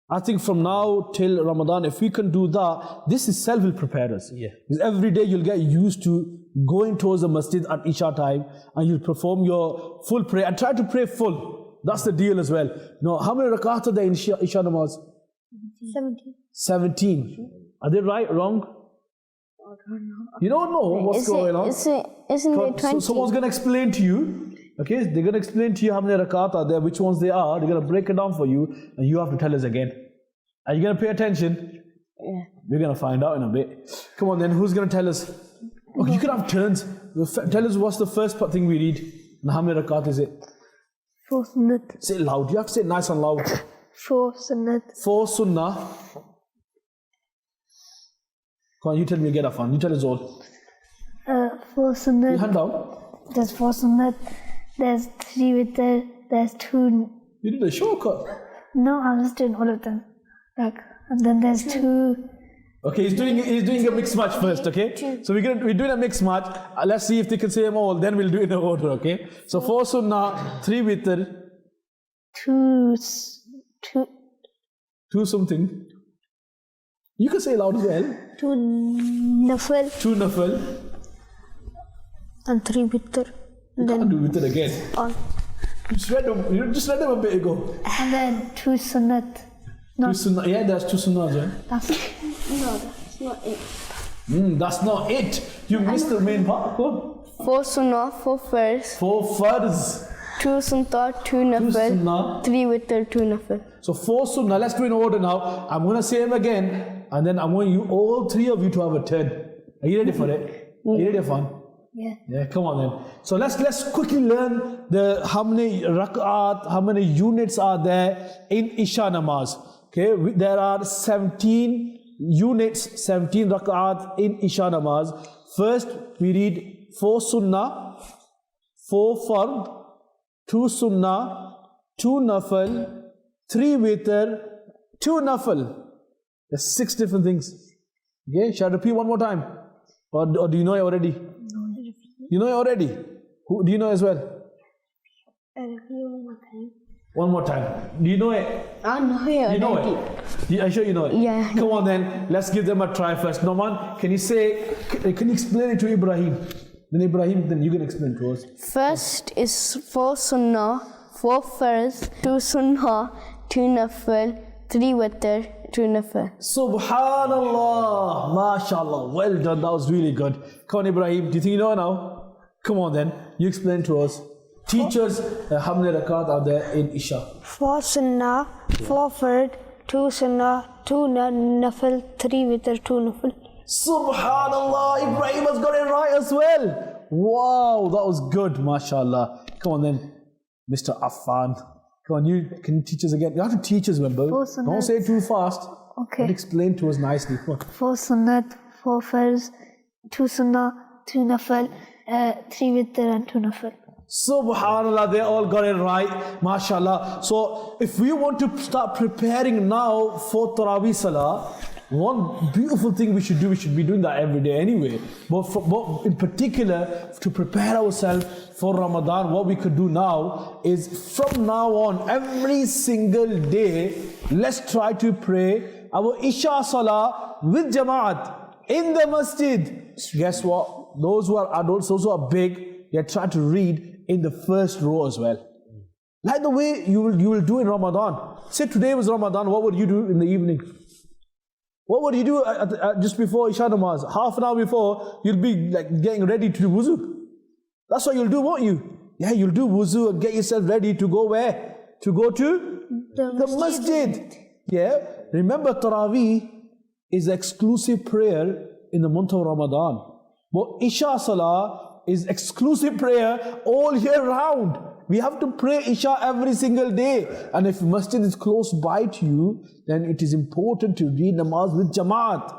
I think from now till Ramadan, if we can do that, this itself will prepare us. Yeah. Because every day you'll get used to going towards the masjid at Isha time, and you'll perform your full prayer and try to pray full. That's the deal as well. How many rakat are there in Isha namaz? 17. Are they right, wrong? I don't know. You don't know what's going on? Isn't it 20? So someone's going to explain to you. Okay, they're going to explain to you how many rakat are there, which ones they are. They're going to break it down for you, and you have to tell us again. Are you going to pay attention? Yeah. We're going to find out in a bit. Come on then, who's going to tell us? Okay, you can have turns. Tell us what's the first thing we read, and how many rakat is it? 4 sunnat. Say it loud. You have to say it nice and loud. 4 sunnat. 4 sunnah. Come on, you tell me again, Afan. You tell us all. 4 sunnat. Your hand down. There's 4 sunnat. There's 3 witr. There's 2. You did a shortcut. No, I was doing all of them. And then there's 2. Okay, he's doing a mixed match first, okay? So we're doing a mixed match. Let's see if they can say them all, then we'll do it in order, okay? So 4 sunnah, 3 witr. 2 something. You can say loud as well. 2 nafil. 2 nafil. And 3 witr. You can't do witr again. You just read them a bit ago. And then 2 sunnat. 2 sunnah. Yeah, there's 2 sunnahs, right? No, that's not it. That's not it. You missed the main part. Go on. 4 sunnah, 4 farz. 4 farz. 2 sunnah, 2 2 nafil, sunnah. 3 witr, 2 nafil. So 4 sunnah. Let's do in order now. I'm going to say them again, and then I'm going you all 3 of you to have a turn. Are you ready for it? Are you ready for fun? Yeah. Yeah, come on then. So let's quickly learn how many rak'at, how many units are there in Isha namaz. Okay, there are 17 units, 17 rak'at in Isha namaz. First, we read 4 sunnah, 4 fard, 2 sunnah, 2 nafil, 3 witr, 2 nafil. There's 6 different things. Okay, shall I repeat one more time? Or do you know it already? You know it already? Who do you know as well? One more time. Do you know it? I know it. You know it? I'm sure you know it. Yeah. Come on then, let's give them a try first. Noman, can you explain it to Ibrahim? Then Ibrahim, then you can explain to us. First is 4 sunnah, 4 farz, 2 sunnah, 2 nafil, 3 witr, 2 nafil. Subhanallah, mashallah, well done, that was really good. Come on Ibrahim, do you think you know now? Come on then, you explain to us. Teach us how many rakat are there in Isha. 4 sunnah, 4 fard, 2 sunnah, 2 nafil, 3 witr, 2 nafil. Subhanallah, Ibrahim has got it right as well. Wow, that was good, mashallah. Come on then, Mr. Affan. Come on, can you teach us again? You have to teach us, remember? Don't say it too fast. Okay. But explain to us nicely. Come on. 4 sunnat, 4 farz, 2 sunnah, 2 nafil, 3 witr and 2 nafil. Subhanallah, they all got it right, mashallah. So if we want to start preparing now for Taraweeh Salah, one beautiful thing we should be doing that every day anyway. But in particular, to prepare ourselves for Ramadan, what we could do now is from now on, every single day, let's try to pray our Isha Salah with Jama'at in the masjid. Guess what? Those who are adults, those who are big, they try to read in the first row as well. Like the way you will do in Ramadan. Say today was Ramadan, what would you do in the evening? What would you do just before Isha namaz? Half an hour before, you'll be like getting ready to do wuzu. That's what you'll do, won't you? Yeah, you'll do wuzu and get yourself ready to go where? To go to the masjid. Yeah, remember Taraweeh is exclusive prayer in the month of Ramadan. But Isha Salah is exclusive prayer all year round. We have to pray Isha every single day. And if masjid is close by to you, then it is important to read namaz with Jamaat.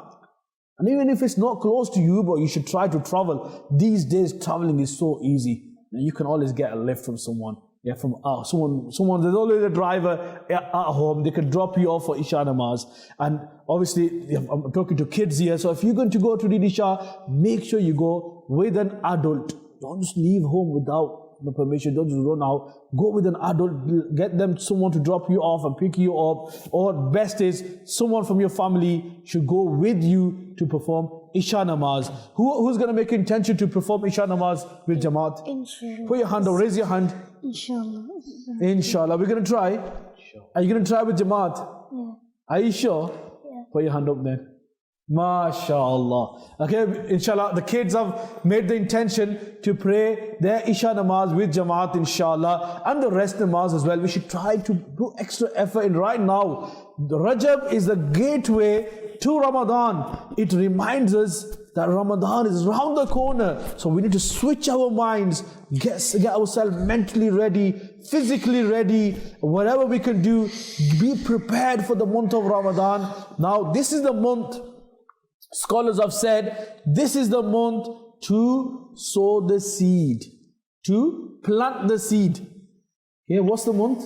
And even if it's not close to you, but you should try to travel. These days, traveling is so easy. You can always get a lift from someone. Yeah, from someone. There's always a driver at home. They can drop you off for Isha namaz. And obviously, I'm talking to kids here. So if you're going to go to read Isha, make sure you go with an adult. Don't just leave home without the permission. Don't just run out. Go with an adult. Get someone to drop you off and pick you up. Or best is someone from your family should go with you to perform Isha namaz. Who's going to make intention to perform Isha namaz with Jamaat? Inshallah. Put your hand up. Raise your hand. Inshallah. Inshallah. We're going to try. Are you going to try with Jamaat? Yeah. Are you sure? Yeah. Put your hand up then. MashaAllah. Okay, inshallah, the kids have made the intention to pray their Isha namaz with Jamaat, inshallah, and the rest namaz as well. We should try to put extra effort in right now. The Rajab is the gateway to Ramadan. It reminds us that Ramadan is around the corner. So we need to switch our minds, get ourselves mentally ready, physically ready, whatever we can do, be prepared for the month of Ramadan. Now, this is the month. Scholars have said, this is the month to sow the seed, to plant the seed. Okay, what's the month?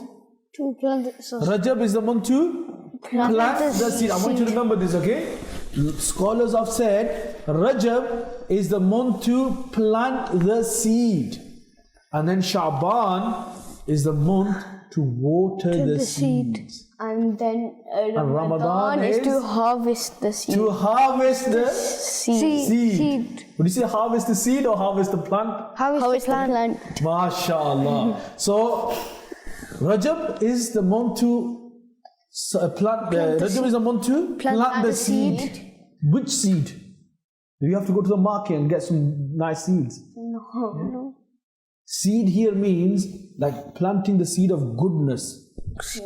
To plant the seed. Rajab is the month to plant the seed. I want you to remember this, okay? Scholars have said, Rajab is the month to plant the seed. And then Sha'ban is the month to water the seeds. And then Ramadan is to harvest the seed. To harvest the Seed. Would you say harvest the seed or harvest the plant? Harvest the plant. MashaAllah. So, Rajab is the month to plant. Rajab is the month to plant the seed. Which seed? Do you have to go to the market and get some nice seeds? No. Seed here means like planting the seed of goodness.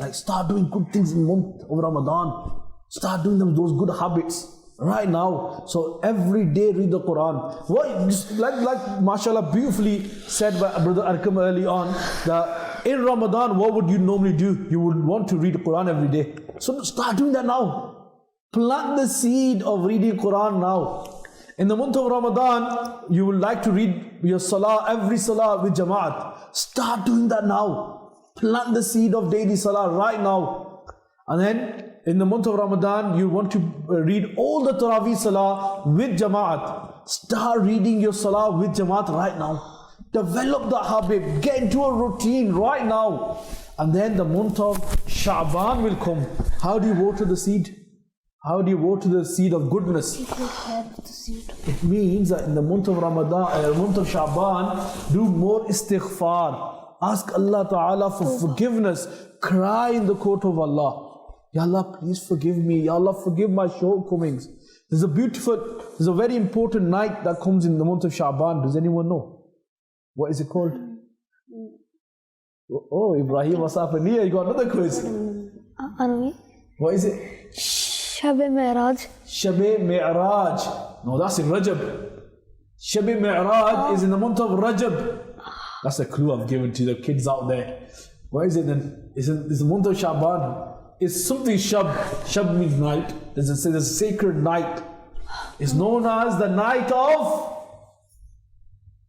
Like start doing good things in the month of Ramadan. Start doing those good habits right now. So every day read the Quran. What, just like mashallah beautifully said by Brother Arkam early on, that in Ramadan what would you normally do? You would want to read the Quran every day. So start doing that now. Plant the seed of reading Quran now. In the month of Ramadan, you would like to read your salah, every salah with Jamaat. Start doing that now. Plant the seed of daily salah right now. And then in the month of Ramadan, you want to read all the Taraweeh salah with Jamaat. Start reading your salah with Jamaat right now. Develop the habit. Get into a routine right now. And then the month of Sha'ban will come. How do you water the seed? How do you water the seed of goodness? It means that in the month of Ramadan, the month of Sha'ban, do more istighfar. Ask Allah Ta'ala for forgiveness. Cry in the court of Allah. Ya Allah, please forgive me. Ya Allah, forgive my shortcomings. There's a very important night that comes in the month of Sha'ban. Does anyone know? What is it called? Oh, Ibrahim, what's happening here? You got another quiz. What is it? Shab-e Mi'raj. Shab-e Mi'raj. No, that's in Rajab. Shab-e Mi'raj is in the month of Rajab. That's a clue I've given to the kids out there. What is it then? It's the month of Sha'ban. It's something Shab. Shab means night. There's a sacred night. It's known as the night of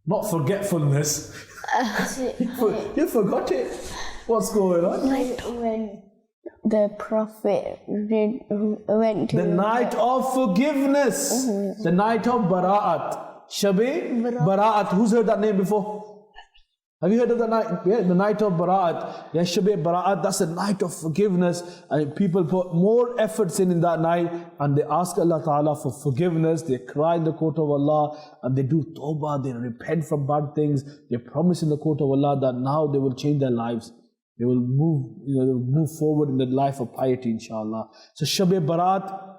not forgetfulness. You forgot it. What's going on? Like when the Prophet went to the night of forgiveness. The night of Bara'at. Shab-e Bara'at. Who's heard that name before? Have you heard of the night? Yeah, the night of Bara'at. Yeah, Shab-e Bara'at, that's the night of forgiveness. And people put more efforts in that night and they ask Allah Ta'ala for forgiveness. They cry in the court of Allah and they do tawbah, they repent from bad things. They promise in the court of Allah that now they will change their lives. They will move forward in the life of piety, inshallah. So Shab-e Bara'at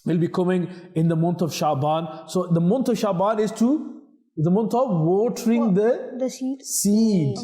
will be coming in the month of Sha'ban. So the month of Sha'ban is the month of watering the seed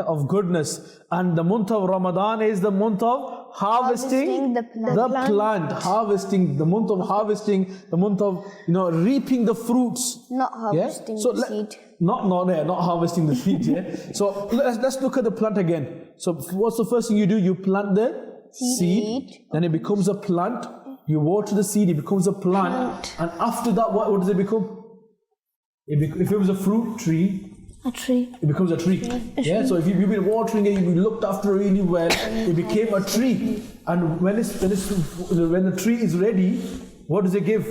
of goodness. And the month of Ramadan is the month of harvesting the plant. Harvesting, the month of harvesting, the month of reaping the fruits. Not harvesting the seed. Not harvesting the seed. Yeah. So let's look at the plant again. So what's the first thing you do? You plant the seed, then it becomes a plant. You water the seed, it becomes a plant. And after that, what does it become? If it was a fruit tree, it becomes a tree. Yeah. So if you've been watering it, you've been looked after really well, it became a tree. And when the tree is ready, what does it give?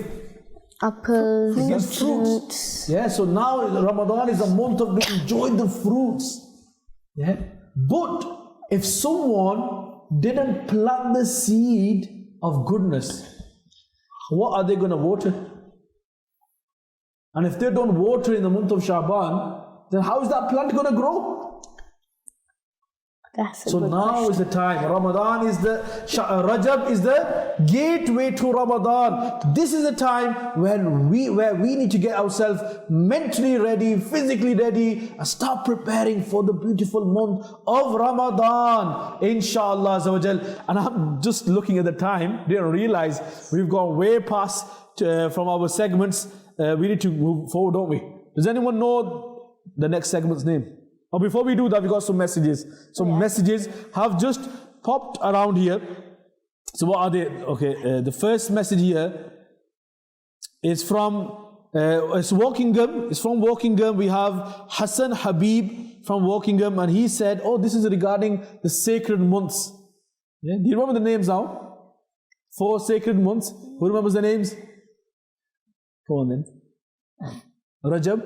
Apples, it gives fruits. Yeah. So now Ramadan is a month of enjoying the fruits. Yeah. But if someone didn't plant the seed of goodness, what are they going to water? And if they don't water in the month of Sha'ban, then how is that plant going to grow? So now is the time. Ramadan is Rajab is the gateway to Ramadan. This is the time where we need to get ourselves mentally ready, physically ready, and start preparing for the beautiful month of Ramadan, inshallah azza wa jal. And I'm just looking at the time, didn't realize we've gone way past from our segments. We need to move forward, don't we? Does anyone know the next segment's name? Or before we do that, we got some messages. Some messages have just popped around here. So what are they? Okay, the first message here is from it's Wokingham. It's from Wokingham. We have Hassan Habib from Wokingham, and he said, "Oh, this is regarding the sacred months." Yeah? Do you remember the names now? 4 sacred months. Who remembers the names? Go on then. Rajab,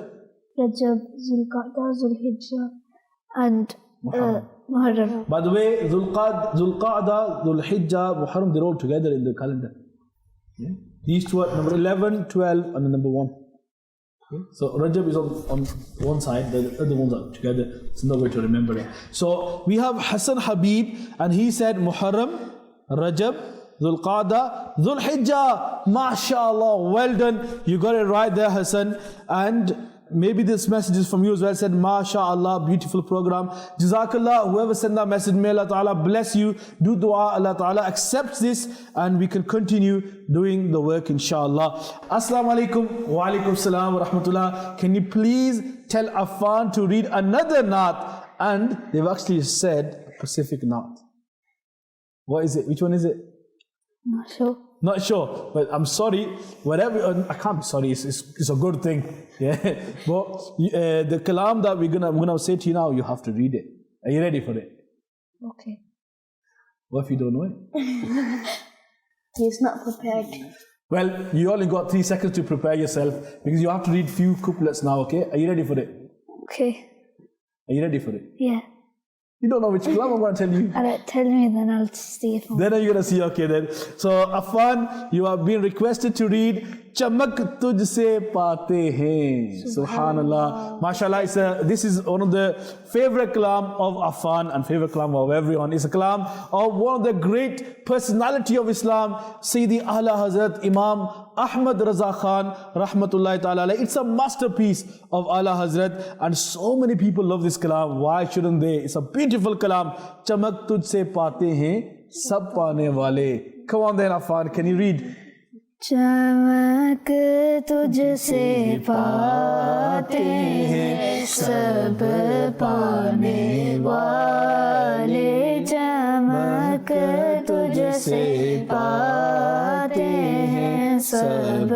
Zulqa'dah, Zulhijjah, and Muharram. By the way, Zulqa'dah, Zulhijjah, Muharram, they're all together in the calendar. Yeah? These two are number 11, 12, and the number 1. Okay? So Rajab is on one side, the other ones are together. It's no way to remember it. So we have Hassan Habib, and he said Muharram, Rajab, Zulqa'dah, Zulhijjah. MashaAllah, well done. You got it right there, Hassan. And maybe this message is from you as well. Said, MashaAllah, beautiful program. Jazakallah, whoever sent that message, may Allah Ta'ala bless you. Do dua, Allah Ta'ala accepts this, and we can continue doing the work, inshallah. Assalamu alaikum wa alaikum salam wa rahmatullah. Can you please tell Affan to read another naat? And they've actually said Pacific naat. What is it? Which one is it? Not sure. Not sure, but I'm sorry. Whatever, I can't be sorry. It's a good thing, yeah. But the kalam that I'm gonna say to you now, you have to read it. Are you ready for it? Okay. What if you don't know it? He's not prepared. Well, you only got 3 seconds to prepare yourself because you have to read few couplets now. Okay? Are you ready for it? Okay. Are you ready for it? Yeah. You don't know which kalam I'm going to tell you. Alright, tell me, then I'll see it. Then are you going to see? Okay then. So Affan, you have been requested to read Chamak Tujhse Paate Hain. Subhanallah. MashaAllah, this is one of the favorite kalam of Affan and favorite kalam of everyone. It's a kalam of one of the great personality of Islam, Sayyidi A'la Hazrat Imam Ahmad Raza Khan Rahmatullahi Ta'ala. It's a masterpiece of A'la Hazrat, and so many people love this kalam. Why shouldn't they? It's a beautiful kalam. Chamak tujhse paate hain, sab paane wale. Come on then, Affan, can you read? चमक तुझसे पाते हैं सब पाने वाले, चमक तुझसे पाते हैं सब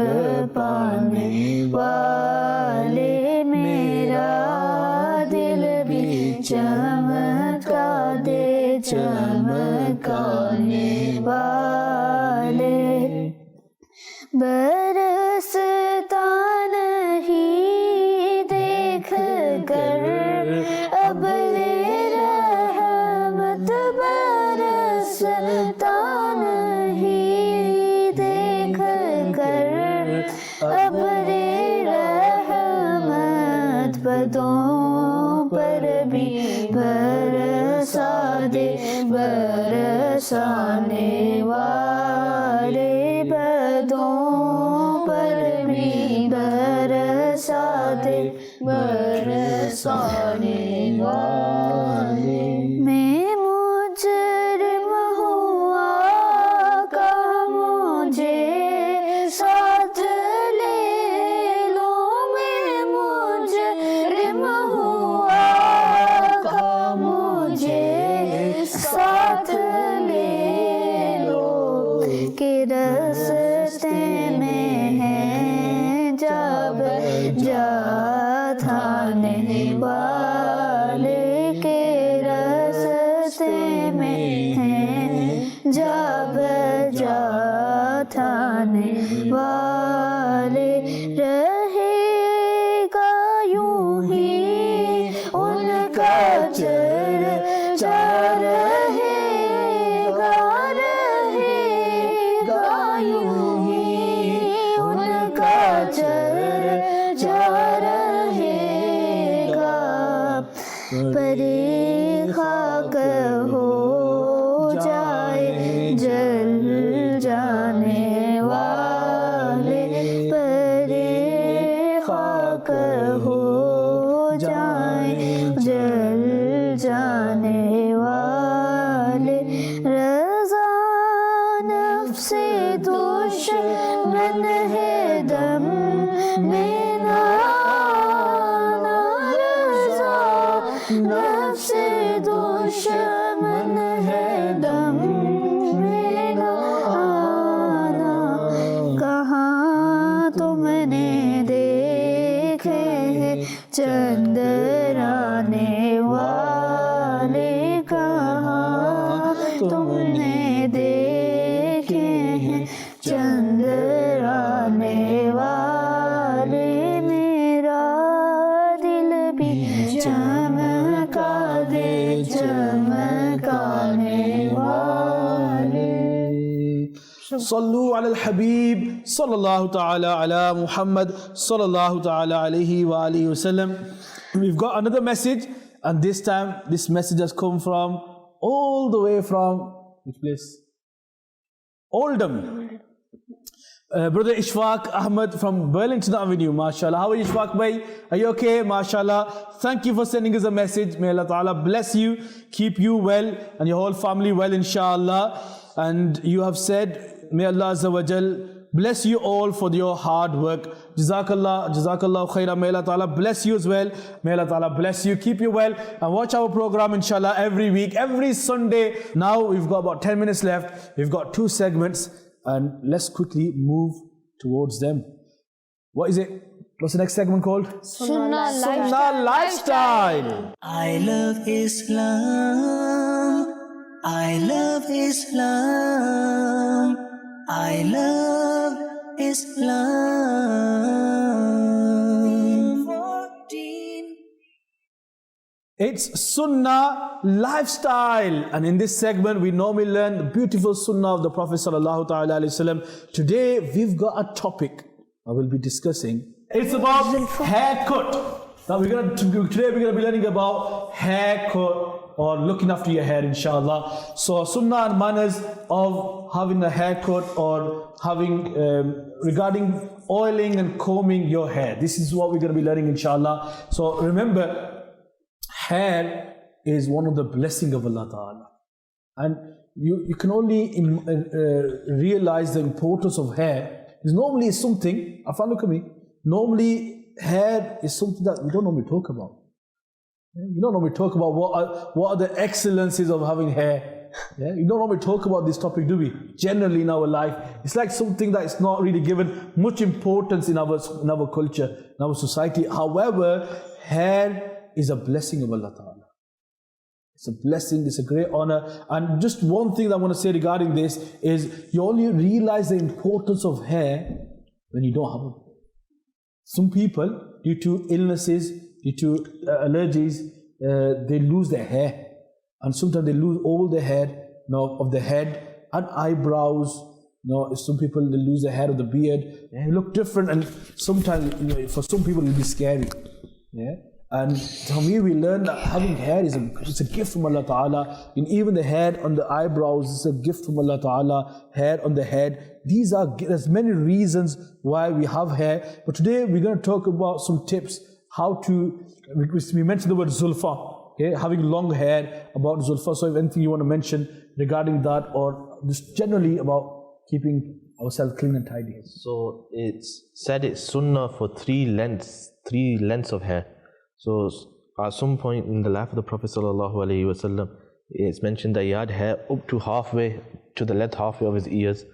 पाने वाले, मेरा दिल भी चमका दे चमकाने वाले, बरसता नहीं देख कर अब ले रहमत, बरसता नहीं देख कर अब ले रहमत, बदों पर भी बरसा दे बरसाने वाले, बदों पर भी बरसा दे बरसाने वाले। मैं मुजरिम हुआ का मुझे साथ ले लो, मैं मुजरिम हुआ का मुझे साथ ले लो, कि रस्ते में है जब जा थाने वाले, के रस्ते में है जब जा थाने वाले, रहेगा यूं ही उनका चर्चा रहेगा, रहेगा यूं ही उनका चर्चा रहेगा, परे खाक हो जाए जल जाने वाले, परे खाक हो जाए जल जाने वाले, रज़ा नफ्से दुश्मन है दम में ना आना, रज़ा नफ्से दुश्मन है दम में ना आना, कहाँ तुमने देखे हैं चंद्राने वाले, कहाँ तुमने देखे हैं चंद्राने वाले, मेरा दिल भी चमका दे चमकाने वाले। Sallu ala al-Habib, sallallahu ta'ala ala Muhammad, sallallahu ta'ala alayhi wa alihi wasallam. We've got another message, and this time this message has come from all the way from which place? Oldham. Brother Ishfaq Ahmed from Burlington Avenue, mashallah. How are you, Ishfaq bhai? Are you okay? Mashallah. Thank you for sending us a message. May Allah Ta'ala bless you, keep you well, and your whole family well, inshallah. And you have said, may Allah Azza wa Jal bless you all for your hard work. Jazakallah khairah. May Allah Ta'ala bless you as well. May Allah Ta'ala bless you, keep you well, and watch our program inshallah every week, every Sunday. Now we've got about 10 minutes left. We've got 2 segments, and let's quickly move towards them. What is it? What's the next segment called? Sunnah Sunnah Lifestyle. I love Islam. I love Islam. I love Islam. 14. It's Sunnah Lifestyle, and in this segment we normally learn the beautiful Sunnah of the Prophet Sallallahu Ta'ala Alaihi Wasallam. Today we've got a topic I will be discussing. It's about haircut. Now today we're going to be learning about haircut, or looking after your hair, inshallah. So Sunnah and manners of having a haircut, or having regarding oiling and combing your hair. This is what we're going to be learning, inshallah. So remember, hair is one of the blessings of Allah Ta'ala, and you can only realize the importance of hair. It's normally something, Afan, look at me, normally hair is something that we don't normally talk about. You don't normally talk about what are the excellences of having hair. Yeah? You don't normally talk about this topic, do we? Generally in our life, it's like something that is not really given much importance in our culture, in our society. However, hair is a blessing of Allah Ta'ala. It's a blessing, it's a great honor. And just one thing that I want to say regarding this is, you only realize the importance of hair when you don't have it. Some people, due to illnesses, due to allergies, they lose their hair, and sometimes they lose all the hair of the head and eyebrows. Some people, they lose the hair of the beard. They look different, and sometimes for some people it will be scary. Yeah. And for me, we learn that having hair is it's a gift from Allah Ta'ala. And even the hair on the eyebrows is a gift from Allah Ta'ala. Hair on the head. There's many reasons why we have hair. But today we're going to talk about some tips how to, we mentioned the word zulfa, okay, having long hair, about zulfa. So if anything you want to mention regarding that, or just generally about keeping ourselves clean and tidy. So it's said it's sunnah for 3 lengths of hair. So at some point in the life of the Prophet Sallallahu Alaihi Wasallam, it's mentioned that he had hair up to halfway, to the length halfway of his ears.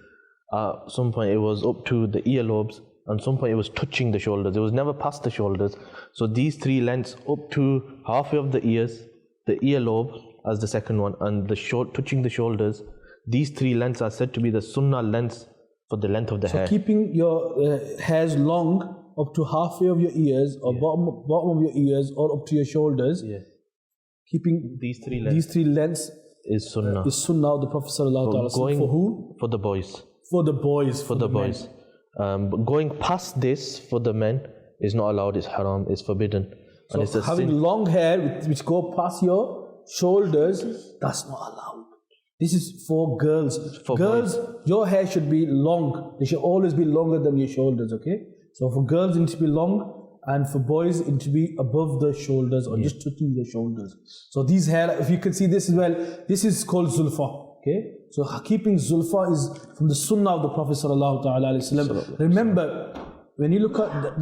At some point it was up to the earlobes, and some point it was touching the shoulders. It was never past the shoulders. So these 3 lengths, up to halfway of the ears, the earlobe as the second one, and the touching the shoulders, these 3 lengths are said to be the sunnah lengths for the length of the hair. So keeping your hairs long up to halfway of your ears, or bottom of your ears, or up to your shoulders, keeping these 3 lengths is sunnah. Is sunnah of the Prophet Sallallahu Alaihi Wasallam. For who? For the boys. For the boys. For the boys. But going past this for the men is not allowed. It's haram. It's forbidden. So and it's having long hair which go past your shoulders, that's not allowed. This is for girls. For girls, your hair should be long. It should always be longer than your shoulders. Okay. So for girls, it needs to be long, and for boys, it needs to be above the shoulders, or just touching the shoulders. So these hair, if you can see this as well, this is called zulfa. Okay. So keeping zulfa is from the sunnah of the Prophet Sallallahu Ta'ala Alaihi Wasallam. Remember, when you look at,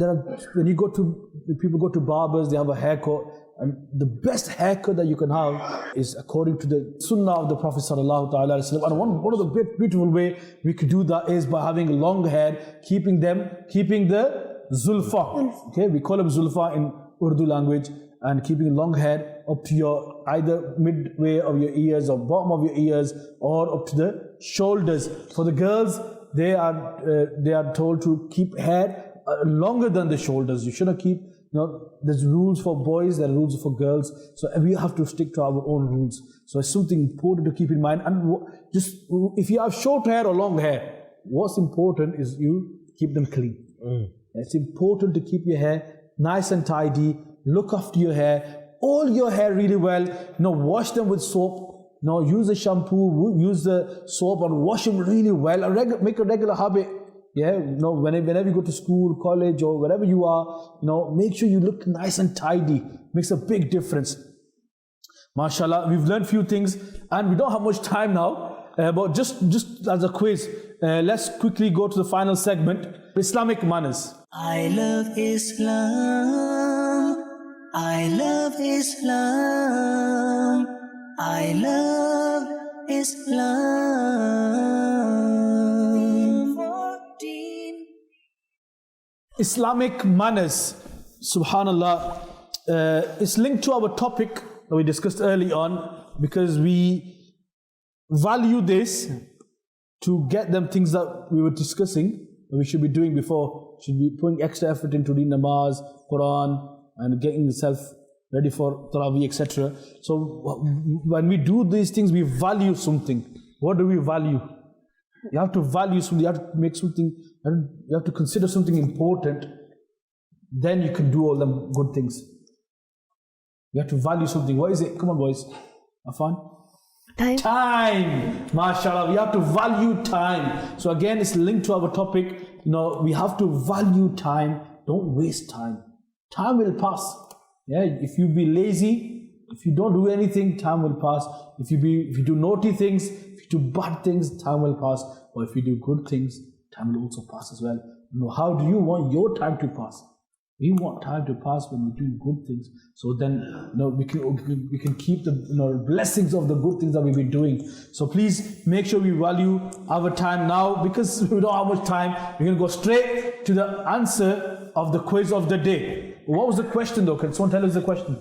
people go to barbers, they have a haircut, and the best haircut that you can have is according to the sunnah of the Prophet Sallallahu Ta'ala Alaihi Wasallam. And one of the beautiful way we could do that is by having long hair, keeping the zulfa. Okay, we call them zulfa in Urdu language, and keeping long hair up to your either midway of your ears or bottom of your ears, or up to the shoulders. For the girls, they are told to keep hair longer than the shoulders. You shouldn't keep, there's rules for boys, there are rules for girls. So we have to stick to our own rules. So it's something important to keep in mind. And just if you have short hair or long hair, what's important is you keep them clean. It's important to keep your hair nice and tidy. Look after your hair, oil your hair really well. Wash them with soap. Use the shampoo, use the soap, and wash them really well. Make a regular habit. Yeah, whenever you go to school, college, or wherever you are, make sure you look nice and tidy. Makes a big difference. MashaAllah, we've learned few things, and we don't have much time now. But just as a quiz, let's quickly go to the final segment: Islamic manners. I love Islam. I love Islam. I love Islam. 14. Islamic manners, subhanallah, it's linked to our topic that we discussed early on, because we value this to get them things that we were discussing that we should be doing before. Should be putting extra effort into reading namaz, Quran, and getting yourself ready for Taraweeh, etc. So when we do these things, we value something. What do we value? You have to value something, you have to make something, you have to consider something important. Then you can do all them good things. You have to value something. What is it? Come on, boys. Have fun. Time. MashaAllah. We have to value time. So again, it's linked to our topic. We have to value time. Don't waste time. Time will pass. Yeah. If you be lazy, if you don't do anything, time will pass. If you do naughty things, if you do bad things, time will pass. Or if you do good things, time will also pass as well. How do you want your time to pass? We want time to pass when we do good things. So then, we can keep the blessings of the good things that we've been doing. So please make sure we value our time now, because we don't have much time. We're going to go straight to the answer of the quiz of the day. What was the question though? Can someone tell us the question?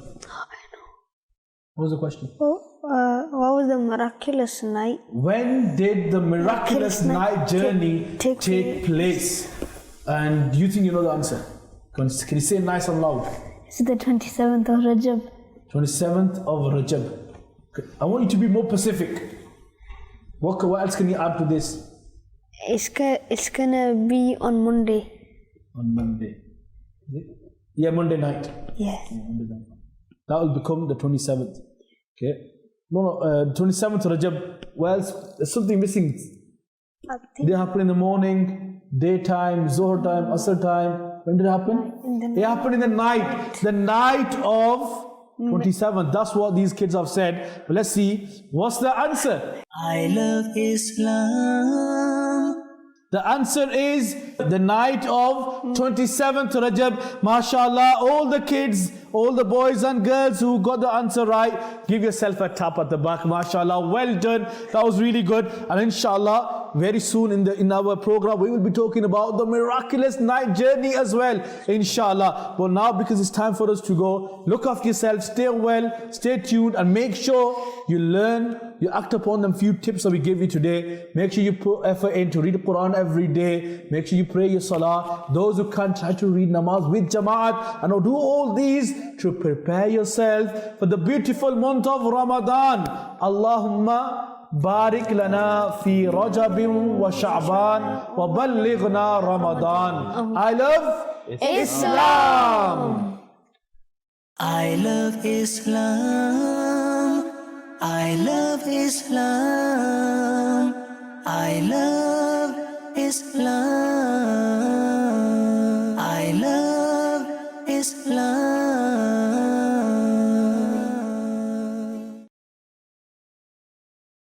What was the question? What was the miraculous night? When did the miraculous night journey take place? And do you think you know the answer? Can you say it nice and loud? It's the 27th of Rajab. 27th of Rajab. I want you to be more specific. What else can you add to this? It's gonna be on Monday. On Monday. Yeah, Monday night. Yeah. Monday night. That will become the 27th. Okay. No, 27th Rajab. Well, there's something missing. Did it happen in the morning, daytime, Zohar time, Asr time? When did it happen? It happened in the night. The night of 27th. That's what these kids have said. But let's see. What's the answer? I love Islam. The answer is the night of 27th Rajab. MashaAllah, all the kids, all the boys and girls who got the answer right, give yourself a tap at the back. MashaAllah, well done. That was really good. And inshallah, very soon in our program, we will be talking about the miraculous night journey as well. Inshallah. But now, because it's time for us to go, look after yourself, stay well, stay tuned, and make sure you learn, you act upon them few tips that we gave you today. Make sure you put effort in to read the Quran every day. Make sure you pray your salah. Those who can't, try to read namaz with jama'at, and do all these to prepare yourself for the beautiful month of Ramadan. Allahumma barik lana fi Rajabin wa Sha'ban wa ballighna Ramadan. I love Islam. I love Islam. I love Islam. I love Islam. I love Islam.